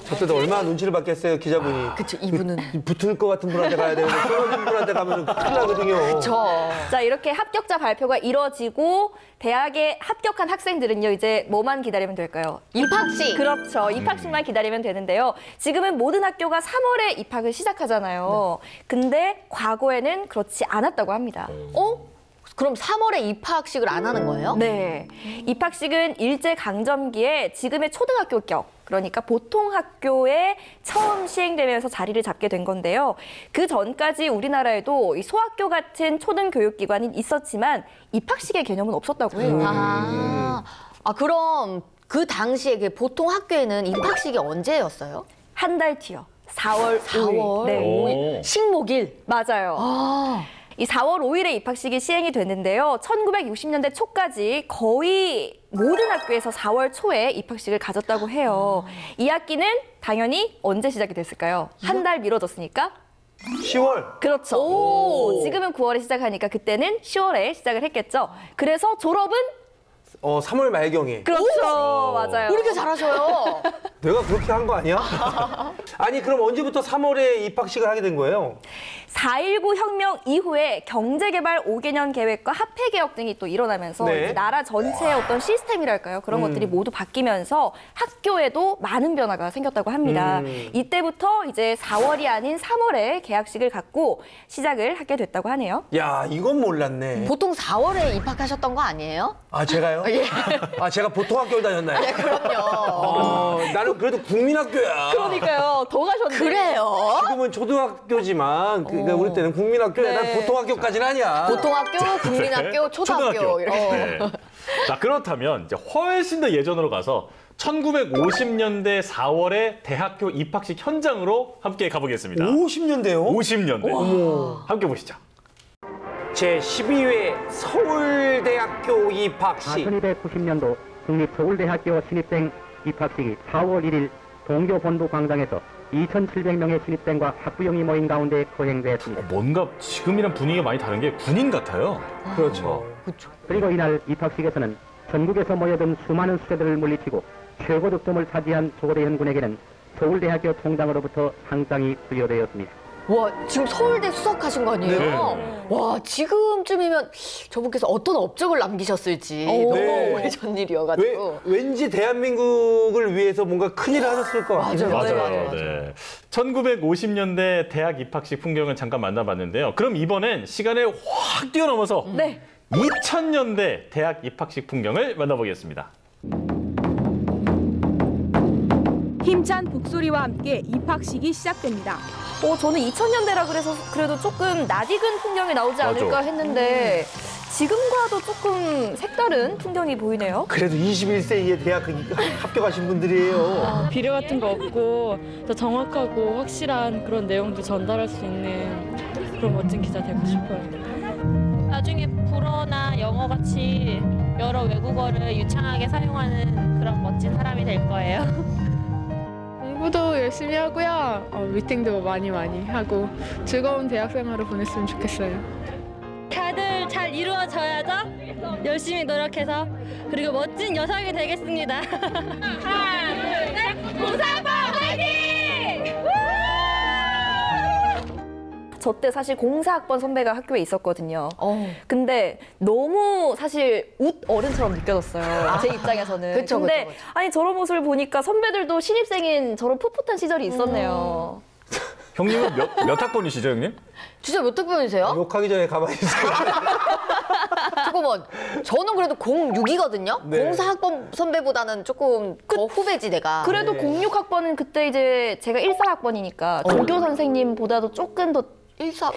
S12: 저때도 얼마나 눈치를 받겠어요, 기자분이.
S13: 그쵸, 이분은.
S12: 붙을 것 같은 분한테 가야 되는데 떨어진 분한테 가면 큰일 나거든요.
S13: 그쵸.
S1: 자 이렇게 합격자 발표가 이뤄지고 대학에 합격한 학생들은요 이제 뭐만 기다리면 될까요?
S13: 입학식.
S1: 그렇죠. 입학식만 기다리면 되는데요. 지금은 모든 학교가 3월에 입학을 시작하잖아요. 근데 과거에는 그렇지 않았다고 합니다.
S13: 그럼 3월에 입학식을 안 하는 거예요?
S1: 네. 입학식은 일제강점기에 지금의 초등학교격, 그러니까 보통 학교에 처음 시행되면서 자리를 잡게 된 건데요. 그 전까지 우리나라에도 이 소학교 같은 초등교육기관이 있었지만 입학식의 개념은 없었다고 해요.
S13: 그럼 그 당시에 그 보통 학교에는 입학식이 언제였어요?
S1: 한 달 뒤요. 4월
S13: 4월
S1: 5일. 네.
S13: 5일. 식목일.
S1: 맞아요. 이 4월 5일에 입학식이 시행이 됐는데요. 1960년대 초까지 거의 모든 학교에서 4월 초에 입학식을 가졌다고 해요. 이 학기는 당연히 언제 시작이 됐을까요? 한 달 미뤄졌으니까?
S12: 10월.
S1: 그렇죠. 지금은 9월에 시작하니까 그때는 10월에 시작을 했겠죠. 그래서 졸업은
S12: 3월 말경에.
S1: 그렇죠. 맞아요.
S13: 왜 이렇게 잘하셔요?
S12: 내가 그렇게 한 거 아니야? 아니 그럼 언제부터 3월에 입학식을 하게 된 거예요?
S1: 4.19 혁명 이후에 경제개발 5개년 계획과 화폐개혁 등이 또 일어나면서 이제 나라 전체의 어떤 시스템이랄까요? 그런 것들이 모두 바뀌면서 학교에도 많은 변화가 생겼다고 합니다. 이때부터 이제 4월이 아닌 3월에 개학식을 갖고 시작을 하게 됐다고 하네요.
S12: 야, 이건 몰랐네.
S13: 보통 4월에 입학하셨던 거 아니에요?
S12: 아, 제가요?
S13: 예.
S12: 아, 제가 보통 학교를 다녔나요?
S13: 네, 그럼요.
S12: 나는 그래도 국민학교야.
S1: 그러니까요. 더 가셨네.
S13: 그래요?
S12: 지금은 초등학교지만 그러니까 우리 때는 국민학교야. 난 보통 학교까지는 아니야.
S13: 보통 학교, 국민학교, 초등학교. 이렇게.
S2: 자, 그렇다면 이제 훨씬 더 예전으로 가서 1950년대 4월의 대학교 입학식 현장으로 함께 가보겠습니다.
S12: 50년대요?
S2: 50년대. 함께 보시죠.
S12: 제12회 서울대학교 입학식.
S21: 1290년도 국립 서울대학교 신입생 입학식이 4월 1일 동교본부 광장에서 2,700명의 신입생과 학부형이 모인 가운데 거행되었습니다.
S2: 뭔가 지금이랑 분위기가 많이 다른 게 군인 같아요.
S12: 그렇죠.
S21: 그리고 이날 입학식에서는 전국에서 모여든 수많은 수재들을 물리치고 최고 득점을 차지한 조대현 군에게는 서울대학교 총장으로부터 상장이 부여되었습니다.
S13: 와, 지금 서울대 수석하신 거 아니에요?
S12: 네.
S13: 와, 지금쯤이면 저분께서 어떤 업적을 남기셨을지 너무
S12: 네.
S13: 오래전 일이어가지고.
S12: 왠지 대한민국을 위해서 뭔가 큰일을 하셨을 것 같아요.
S2: 맞아요. 네. 1950년대 대학 입학식 풍경을 잠깐 만나봤는데요. 그럼 이번엔 시간을 확 뛰어넘어서 2000년대 대학 입학식 풍경을 만나보겠습니다.
S22: 힘찬 북소리와 함께 입학식이 시작됩니다.
S1: 저는 2000년대라 그래서 그래도 조금 낯익은 풍경이 나오지 않을까 했는데 지금과도 조금 색다른 풍경이 보이네요.
S12: 그래도 21세기에 대학 합격하신 분들이에요.
S23: 비료 같은 거 없고 더 정확하고 확실한 그런 내용도 전달할 수 있는 그런 멋진 기자 되고 싶어요.
S24: 나중에 불어나 영어 같이 여러 외국어를 유창하게 사용하는 그런 멋진 사람이 될 거예요.
S16: 공부도 열심히 하고요. 미팅도 많이 하고 즐거운 대학 생활을 보냈으면 좋겠어요.
S24: 다들 잘 이루어져야죠. 열심히 노력해서. 그리고 멋진 여성이 되겠습니다. 하나, 둘, 셋. 공사학번 화이팅!
S1: 저 때 사실 공사학번 선배가 학교에 있었거든요. 근데 너무 사실 웃 어른처럼 느껴졌어요. 제 입장에서는.
S13: 그쵸,
S1: 근데
S13: 그쵸.
S1: 아니 저런 모습을 보니까 선배들도 신입생인 저런 풋풋한 시절이 있었네요.
S2: 형님은 몇 학번이시죠, 형님?
S13: 진짜 몇 학번이세요?
S12: 욕하기 전에 가만히 있어요.
S13: 잠깐만, 저는 그래도 06이거든요?
S12: 네.
S13: 04학번 선배보다는 조금 더 후배지, 내가.
S1: 그래도 06학번은 그때 이제 제가 14학번이니까 조교 선생님보다도 조금 더
S13: 14...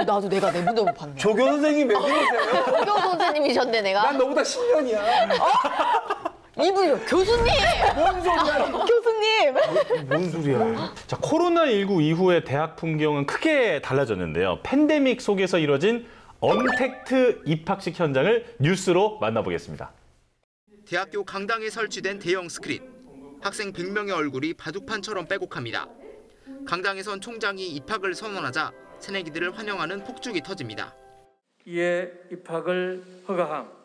S13: 나도 내가 내 무덤을 봤네.
S12: 조교 선생님 몇 년이세요?
S13: 조교 선생님이셨네, 내가.
S12: 난 너보다 10년이야.
S13: 이분이요, 교수님!
S12: 뭔 소리야?
S13: 교수님!
S12: 뭔 소리야?
S2: 자, 코로나19 이후의 대학 풍경은 크게 달라졌는데요. 팬데믹 속에서 이뤄진 언택트 입학식 현장을 뉴스로 만나보겠습니다.
S25: 대학교 강당에 설치된 대형 스크린. 학생 100명의 얼굴이 바둑판처럼 빼곡합니다. 강당에선 총장이 입학을 선언하자 새내기들을 환영하는 폭죽이 터집니다.
S26: 이에 입학을 허가함.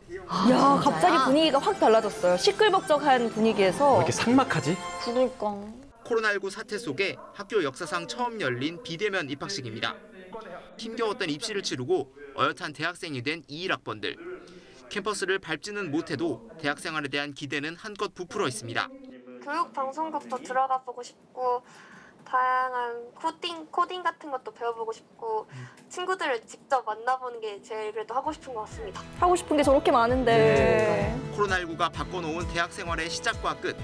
S1: 야, 갑자기 분위기가 확 달라졌어요. 시끌벅적한 분위기에서.
S2: 왜 이렇게 삭막하지?
S13: 그러니까.
S25: 코로나19 사태 속에 학교 역사상 처음 열린 비대면 입학식입니다. 힘겨웠던 입시를 치르고 어엿한 대학생이 된 21학번들. 캠퍼스를 밟지는 못해도 대학 생활에 대한 기대는 한껏 부풀어 있습니다.
S27: 교육 방송국도 들어가 보고 싶고 다양한 코딩 같은 것도 배워보고 싶고 친구들을 직접 만나보는 게 제일 그래도 하고 싶은 것 같습니다.
S1: 하고 싶은 게 저렇게 많은데.
S25: 코로나19가 바꿔놓은 대학 생활의 시작과 끝.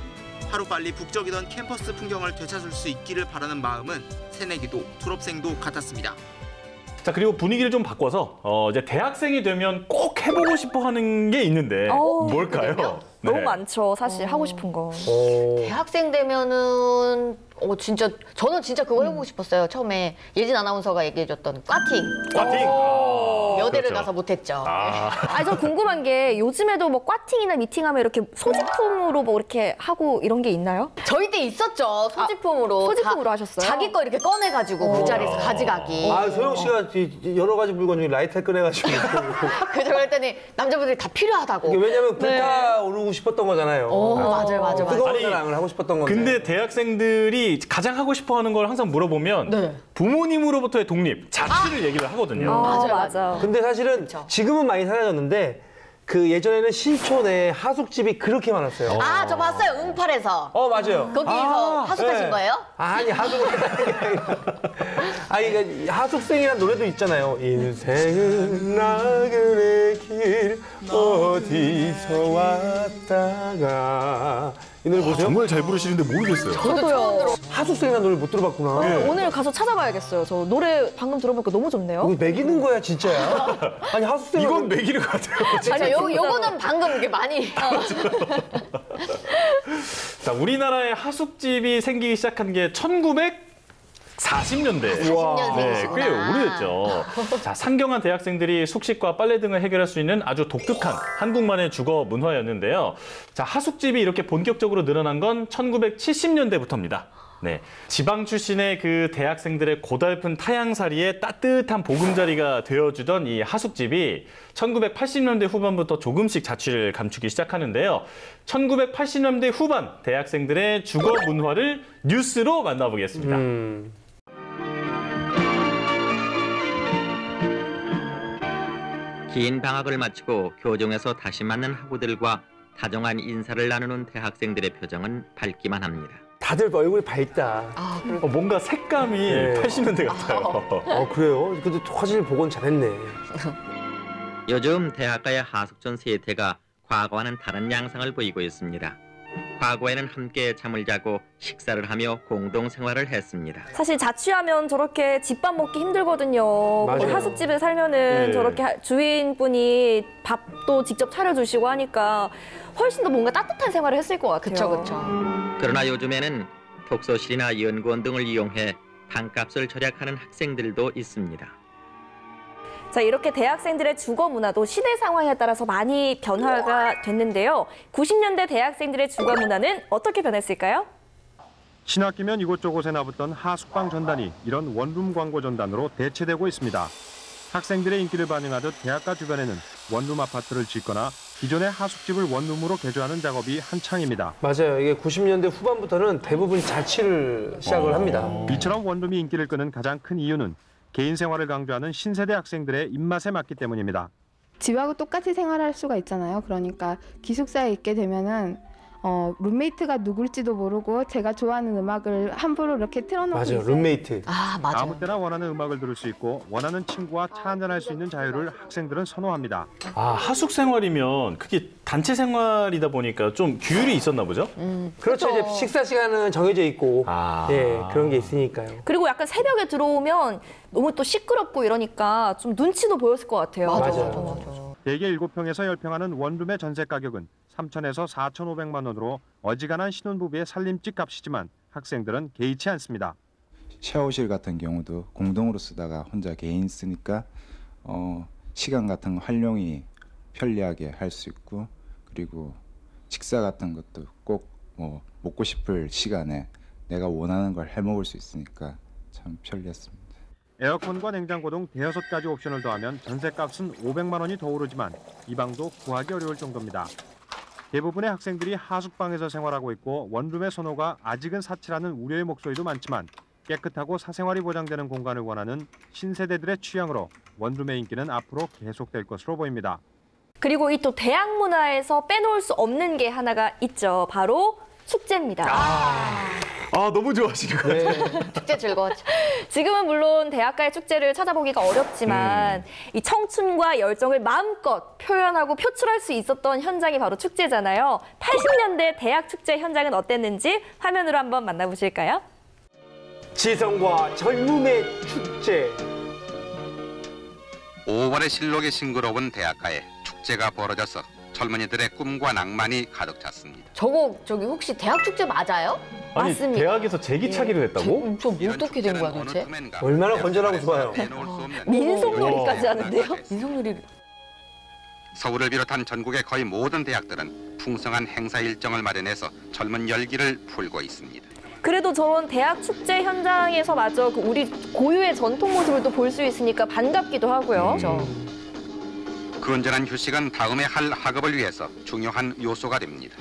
S25: 하루빨리 북적이던 캠퍼스 풍경을 되찾을 수 있기를 바라는 마음은 새내기도 졸업생도 같았습니다.
S2: 자, 그리고 분위기를 좀 바꿔서 이제 대학생이 되면 꼭 해보고 싶어 하는 게 있는데 뭘까요?
S1: 너무 많죠, 사실 하고 싶은 거.
S13: 대학생 되면은 진짜 저는 진짜 그거 해보고 싶었어요. 처음에 예진 아나운서가 얘기해줬던 꽈팅. 여대를
S2: 그렇죠.
S13: 가서 못했죠.
S1: 아니, 저 궁금한 게 요즘에도 뭐 꽈팅이나 미팅하면 이렇게 소지품으로 뭐 이렇게 하고 이런 게 있나요?
S13: 저희 때 있었죠. 소지품으로.
S1: 소지품으로 하셨어요?
S13: 자기 거 이렇게 꺼내가지고 그 자리에서 가져가기.
S12: 소영 씨가 여러 가지 물건 중에 라이터 꺼내가지고.
S13: 그래서 그랬더니 남자분들이 다 필요하다고.
S12: 왜냐면 불타오르고 싶었던 거잖아요.
S13: 맞아요.
S12: 뜨거운 사랑을 하고 싶었던 건데.
S2: 근데 대학생들이 가장 하고 싶어 하는 걸 항상 물어보면 부모님으로부터의 독립, 자취를 얘기를 하거든요.
S1: 맞아.
S12: 근데 사실은 지금은 많이 사라졌는데 그 예전에는 신촌에 하숙집이 그렇게 많았어요.
S13: 저 봤어요. 응팔에서.
S12: 맞아요.
S13: 거기서 하숙하신 거예요?
S12: 아니, 하숙을 했다는 게 아니라. 그러니까 하숙생이라는 노래도 있잖아요. 인생은 나그네 길 어디서 왔다가. 이 노래 보세요?
S2: 정말 잘 부르시는데 모르겠어요.
S13: 저도요.
S12: 하숙생이라는 노래 못 들어봤구나.
S1: 오늘 가서 찾아봐야겠어요. 저 노래 방금 들어보니까 너무 좋네요.
S12: 이거 매기는 거야 진짜야? 아니 하숙생
S2: 이건 매기는 것 같아요.
S13: 아니, 요거는 방금 이게 많이.
S2: 자, 우리나라에 하숙집이 생기기 시작한 게 1940년대. 네, 꽤 오래됐죠. 자, 상경한 대학생들이 숙식과 빨래 등을 해결할 수 있는 아주 독특한 한국만의 주거 문화였는데요. 자, 하숙집이 이렇게 본격적으로 늘어난 건 1970년대부터입니다. 네, 지방 출신의 그 대학생들의 고달픈 타향살이에 따뜻한 보금자리가 되어주던 이 하숙집이 1980년대 후반부터 조금씩 자취를 감추기 시작하는데요. 1980년대 후반 대학생들의 주거 문화를 뉴스로 만나보겠습니다.
S3: 긴 방학을 마치고 교정에서 다시 만난 학우들과 다정한 인사를 나누는 대학생들의 표정은 밝기만 합니다.
S12: 다들 얼굴이 밝다.
S2: 뭔가 색감이 80년대 같아요.
S12: 그래요? 근데 사실 복원 잘했네.
S3: 요즘 대학가의 하숙전 세태가 과거와는 다른 양상을 보이고 있습니다. 과거에는 함께 잠을 자고 식사를 하며 공동 생활을 했습니다.
S1: 사실 자취하면 저렇게 집밥 먹기 힘들거든요.
S3: 맞아요.
S1: 하숙집에 살면은
S3: 네.
S1: 저렇게 주인분이 밥도 직접 차려주시고 하니까 훨씬 더 뭔가 따뜻한 생활을 했을 것 같아요.
S13: 그쵸.
S3: 그러나 요즘에는 독서실이나 연구원 등을 이용해 방값을 절약하는 학생들도 있습니다.
S1: 자, 이렇게 대학생들의 주거 문화도 시대 상황에 따라서 많이 변화가 됐는데요. 90년대 대학생들의 주거 문화는 어떻게 변했을까요?
S4: 신학기면 이곳저곳에 나붙던 하숙방 전단이 이런 원룸 광고 전단으로 대체되고 있습니다. 학생들의 인기를 반영하듯 대학가 주변에는 원룸 아파트를 짓거나 기존의 하숙집을 원룸으로 개조하는 작업이 한창입니다.
S12: 맞아요. 이게 90년대 후반부터는 대부분 자취를 시작을 합니다.
S4: 이처럼 원룸이 인기를 끄는 가장 큰 이유는 개인 생활을 강조하는 신세대 학생들의 입맛에 맞기 때문입니다.
S16: 집하고 똑같이 생활할 수가 있잖아요. 그러니까 기숙사에 있게 되면은 룸메이트가 누굴지도 모르고 제가 좋아하는 음악을 함부로 이렇게 틀어놓고
S12: 맞아요.
S16: 있어요.
S12: 룸메이트.
S4: 아무 때나 원하는 음악을 들을 수 있고 원하는 친구와 차 한잔할 수 있는 자유를 학생들은 선호합니다.
S2: 아, 하숙 생활이면 그게 단체 생활이다 보니까 좀 규율이 있었나 보죠?
S12: 그렇죠. 이제 식사 시간은 정해져 있고 예, 그런 게 있으니까요.
S1: 그리고 약간 새벽에 들어오면 너무 또 시끄럽고 이러니까 좀 눈치도 보였을 것 같아요.
S4: 맞아요. 대개 7평에서 10평 하는 원룸의 전세 가격은 3천에서 4,500만 원으로 어지간한 신혼부부의 살림집 값이지만 학생들은 개의치 않습니다.
S5: 샤워실 같은 경우도 공동으로 쓰다가 혼자 개인 쓰니까 시간 같은 거 활용이 편리하게 할 수 있고, 그리고 식사 같은 것도 꼭 먹고 싶을 시간에 내가 원하는 걸 해 먹을 수 있으니까 참 편리했습니다.
S4: 에어컨과 냉장고 등 대여섯 가지 옵션을 더하면 전세값은 500만 원이 더 오르지만 이 방도 구하기 어려울 정도입니다. 대부분의 학생들이 하숙방에서 생활하고 있고 원룸의 선호가 아직은 사치라는 우려의 목소리도 많지만 깨끗하고 사생활이 보장되는 공간을 원하는 신세대들의 취향으로 원룸의 인기는 앞으로 계속될 것으로 보입니다.
S1: 그리고 이 또 대학 문화에서 빼놓을 수 없는 게 하나가 있죠. 바로 축제입니다.
S2: 너무 좋아하시는 것 같아요.
S13: 축제 즐거웠죠.
S1: 지금은 물론 대학가의 축제를 찾아보기가 어렵지만 이 청춘과 열정을 마음껏 표현하고 표출할 수 있었던 현장이 바로 축제잖아요. 80년대 대학 축제 현장은 어땠는지 화면으로 한번 만나보실까요?
S12: 지성과 젊음의 축제.
S6: 5월의 실록이 싱그러운 대학가에 축제가 벌어져서 젊은이들의 꿈과 낭만이 가득 찼습니다.
S13: 저기 혹시 대학 축제 맞아요?
S2: 아니,
S13: 맞습니다.
S2: 대학에서 재기차기를 했다고?
S13: 저 어떻게 된 거야 도대체?
S12: 얼마나 건전하고 좋아요.
S1: 민속놀이까지 하는데요?
S13: 민속놀이.
S6: 서울을 비롯한 전국의 거의 모든 대학들은 풍성한 행사 일정을 마련해서 젊은 열기를 풀고 있습니다.
S1: 그래도 저런 대학 축제 현장에서 마저 우리 고유의 전통 모습을 또 볼 수 있으니까 반갑기도 하고요.
S6: 건전한 휴식은 다음에 할 학업을 위해서 중요한 요소가 됩니다.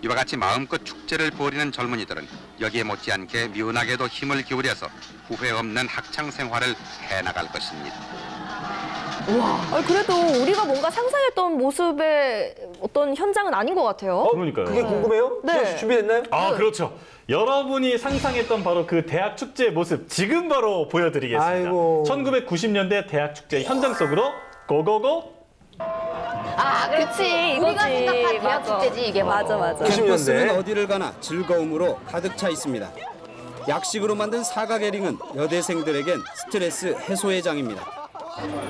S6: 이와 같이 마음껏 축제를 벌이는 젊은이들은 여기에 못지않게 미운하게도 힘을 기울여서 후회 없는 학창 생활을 해나갈 것입니다.
S1: 와, 그래도 우리가 뭔가 상상했던 모습의 어떤 현장은 아닌 것 같아요.
S2: 그러니까요.
S12: 그게 궁금해요?
S1: 네.
S12: 지현 씨 준비됐나요?
S2: 아, 그렇죠. 여러분이 상상했던 바로 그 대학 축제의 모습 지금 바로 보여드리겠습니다.
S12: 아이고.
S2: 1990년대 대학 축제 현장 속으로 고고고.
S1: 그치,
S13: 우리가
S1: 이거지.
S13: 생각한 대학 축제지 이게.
S1: 맞아.
S18: 캠퍼스는 어디를 가나 즐거움으로 가득 차 있습니다.
S7: 약식으로 만든 사과계ring은 여대생들에겐 스트레스 해소의 장입니다.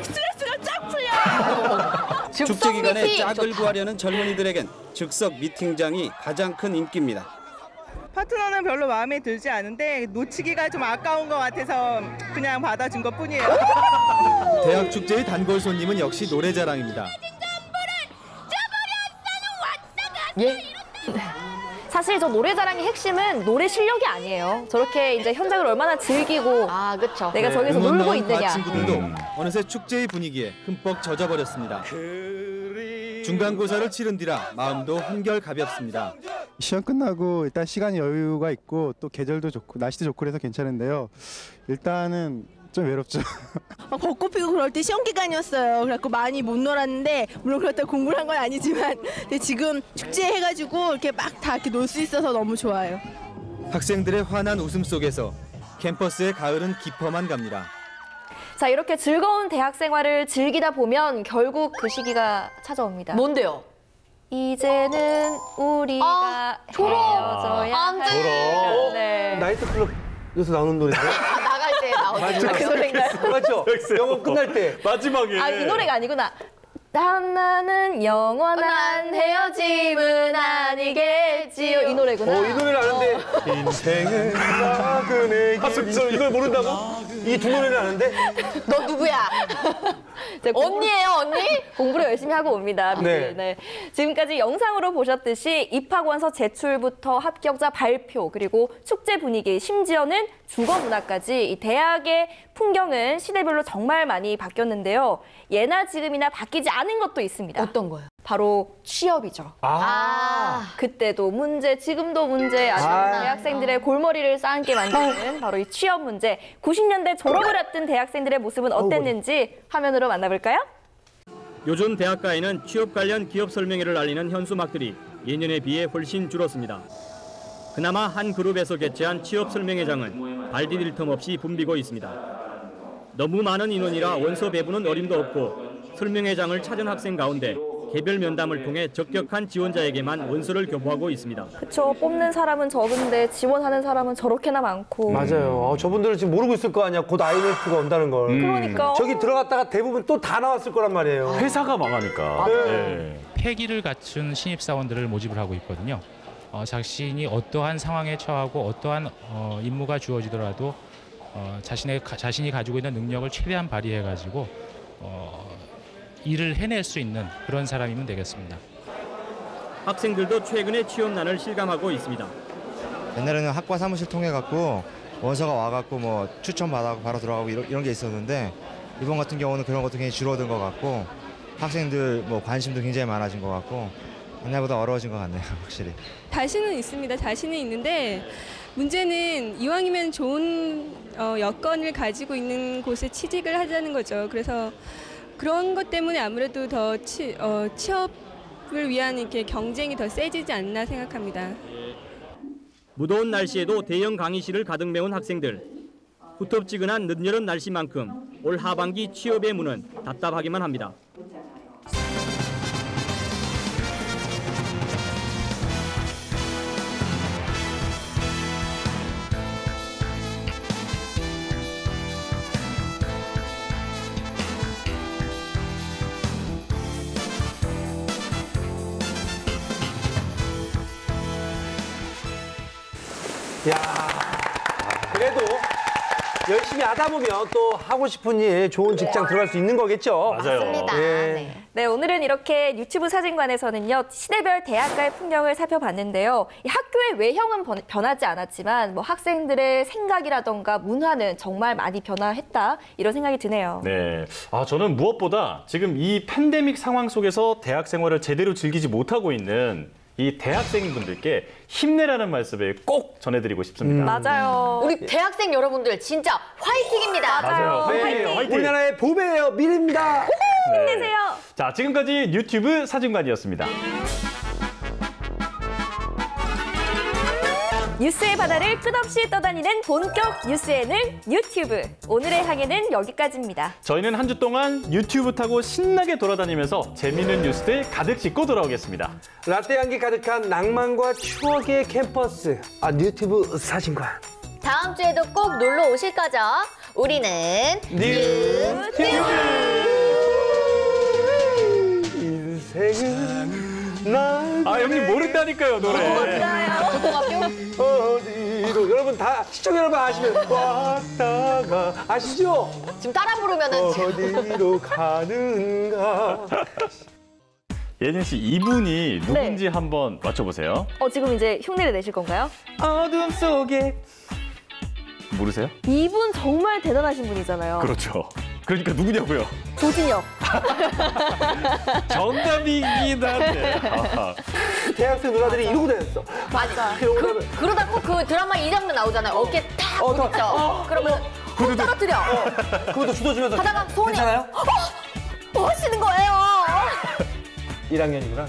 S22: 스트레스가 쫙 풀려.
S7: 축제 기간에 짝을 구하려는 젊은이들에겐 즉석 미팅장이 가장 큰 인기입니다.
S8: 파트너는 별로 마음에 들지 않은데 놓치기가 좀 아까운 것 같아서 그냥 받아준 것뿐이에요.
S18: 대학 축제의 단골 손님은 역시 노래자랑입니다.
S1: 예? 사실 저 노래자랑의 핵심은 노래 실력이 아니에요. 저렇게 이제 현장을 얼마나 즐기고
S13: 그렇죠.
S1: 내가 저기서
S18: 응원
S1: 놀고
S18: 나온
S1: 있느냐.
S18: 과 친구들도 어느새 축제의 분위기에 흠뻑 젖어버렸습니다. 중간고사를 치른 뒤라 마음도 한결 가볍습니다.
S9: 시험 끝나고 일단 시간 여유가 있고 또 계절도 좋고 날씨도 좋고 그래서 괜찮은데요. 일단은 좀 외롭죠.
S10: 벚꽃 피고 그럴 때 시험 기간이었어요. 그래갖고 많이 못 놀았는데 물론 그렇다고 공부를 한 건 아니지만 근데 지금 축제 해가지고 이렇게 막 다 이렇게 놀 수 있어서 너무 좋아요.
S18: 학생들의 환한 웃음 속에서 캠퍼스의 가을은 깊어만 갑니다.
S1: 자, 이렇게 즐거운 대학 생활을 즐기다 보면 결국 그 시기가 찾아옵니다.
S13: 뭔데요?
S1: 이제는 우리가 헤어져야 할 네.
S12: 나이트클럽에서 나오는 노래인데?
S13: 나갈 때 나오는 그 노래인가요?
S12: 맞죠? 영어 끝날 때.
S2: 마지막에.
S1: 이 노래가 아니구나. 나는 영원한 헤어짐은 아니겠지요. 이 노래구나.
S12: 이 노래를 아는데. 인생은 나그네. 이 노래 모른다고? 이 두 노래를 아는데?
S13: 너 누구야? 언니예요, 언니?
S1: 공부를 열심히 하고 옵니다.
S12: 네.
S1: 네. 지금까지 영상으로 보셨듯이 입학원서 제출부터 합격자 발표, 그리고 축제 분위기, 심지어는 주거 문화까지 이 대학의 풍경은 시대별로 정말 많이 바뀌었는데요. 예나 지금이나 바뀌지 않은 것도 있습니다.
S13: 어떤 거요?
S1: 바로 취업이죠. 그때도 문제, 지금도 문제, 대학생들의 골머리를 쌓게 만드는 바로 이 취업 문제. 90년대 졸업을 앞둔 대학생들의 모습은 어땠는지 화면으로 만나볼까요?
S11: 요즘 대학가에는 취업 관련 기업 설명회를 알리는 현수막들이 예년에 비해 훨씬 줄었습니다. 그나마 한 그룹에서 개최한 취업 설명회장은 발 디딜 틈 없이 붐비고 있습니다. 너무 많은 인원이라 원서 배부는 어림도 없고 설명회장을 찾은 학생 가운데 개별 면담을 통해 적격한 지원자에게만 원서를 교부하고 있습니다.
S1: 그렇죠. 뽑는 사람은 적은데 지원하는 사람은 저렇게나 많고.
S12: 맞아요. 저분들은 지금 모르고 있을 거 아니야. 곧 IMF가 온다는 걸.
S1: 그러니까.
S12: 저기 들어갔다가 대부분 또 다 나왔을 거란 말이에요.
S2: 회사가 망하니까.
S15: 패기를 갖춘 신입사원들을 모집을 하고 있거든요. 자신이 어떠한 상황에 처하고 어떠한 임무가 주어지더라도 자신이 가지고 있는 능력을 최대한 발휘해가지고 일을 해낼 수 있는 그런 사람이면 되겠습니다.
S11: 학생들도 최근에 취업난을 실감하고 있습니다.
S17: 옛날에는 학과 사무실 통해 갖고 원서가 와갖고 뭐 추천 받아고 바로 들어가고 이런 게 있었는데 이번 같은 경우는 그런 것도 굉장히 줄어든 것 같고 학생들 뭐 관심도 굉장히 많아진 것 같고 옛날보다 어려워진 것 같네요, 확실히.
S28: 자신은 있습니다. 자신은 있는데 문제는 이왕이면 좋은 여건을 가지고 있는 곳에 취직을 하자는 거죠. 그래서 그런 것 때문에 아무래도 더 취업을 위한 이렇게 경쟁이 더 세지지 않나 생각합니다.
S11: 무더운 날씨에도 대형 강의실을 가득 메운 학생들. 후텁지근한 늦여름 날씨만큼 올 하반기 취업의 문은 답답하기만 합니다.
S12: 그래도 열심히 하다 보면 또 하고 싶은 일, 좋은 직장 들어갈 수 있는 거겠죠?
S1: 맞습니다. 네, 오늘은 이렇게 유튜브 사진관에서는요, 시대별 대학가의 풍경을 살펴봤는데요. 이 학교의 외형은 변하지 않았지만 뭐 학생들의 생각이라던가 문화는 정말 많이 변화했다, 이런 생각이 드네요.
S2: 네, 저는 무엇보다 지금 이 팬데믹 상황 속에서 대학 생활을 제대로 즐기지 못하고 있는 이 대학생분들께 힘내라는 말씀을 꼭 전해드리고 싶습니다.
S1: 맞아요.
S13: 우리 대학생 여러분들 진짜 화이팅입니다.
S2: 맞아요. 네, 화이팅.
S12: 우리나라의 보배예요. 미래입니다.
S1: 힘내세요.
S2: 자, 지금까지 유튜브 사진관이었습니다.
S1: 뉴스의 바다를 끝없이 떠다니는 본격 뉴스엔을 유튜브. 오늘의 항해는 여기까지입니다.
S2: 저희는 한 주 동안 유튜브 타고 신나게 돌아다니면서 재미있는 뉴스들 가득 싣고 돌아오겠습니다.
S12: 라떼 향기 가득한 낭만과 추억의 캠퍼스. 유튜브 사진관.
S13: 다음 주에도 꼭 놀러 오실 거죠? 우리는 뉴튜브!
S12: 인생은 난
S2: 아, 형님 모른다니까요, 노래.
S13: 고등학교?
S12: 어디로 여러분 다 시청 여러분 아시면 왔다가 아시죠?
S13: 지금 따라 부르면은
S12: 어디로 가는가?
S2: 예진 씨, 이분이 누군지 한번 맞춰보세요.
S1: 지금 이제 흉내를 내실 건가요?
S12: 어둠 속에
S2: 모르세요?
S1: 이분 정말 대단하신 분이잖아요.
S2: 그렇죠. 그러니까 누구냐고요?
S1: 조진혁.
S2: 정답이긴 한데.
S12: 대학생 누나들이 이러고 다녔어.
S13: 맞아. 그러다 꼭 그 드라마 이 장면 나오잖아요. 어깨 탁 부딪혀. 그러면 꼭 떨어뜨려.
S12: 그것도 주워주면서
S13: 하다가 손이
S12: 괜찮아요?
S13: 뭐 하시는 거예요?
S12: 1학년이구나.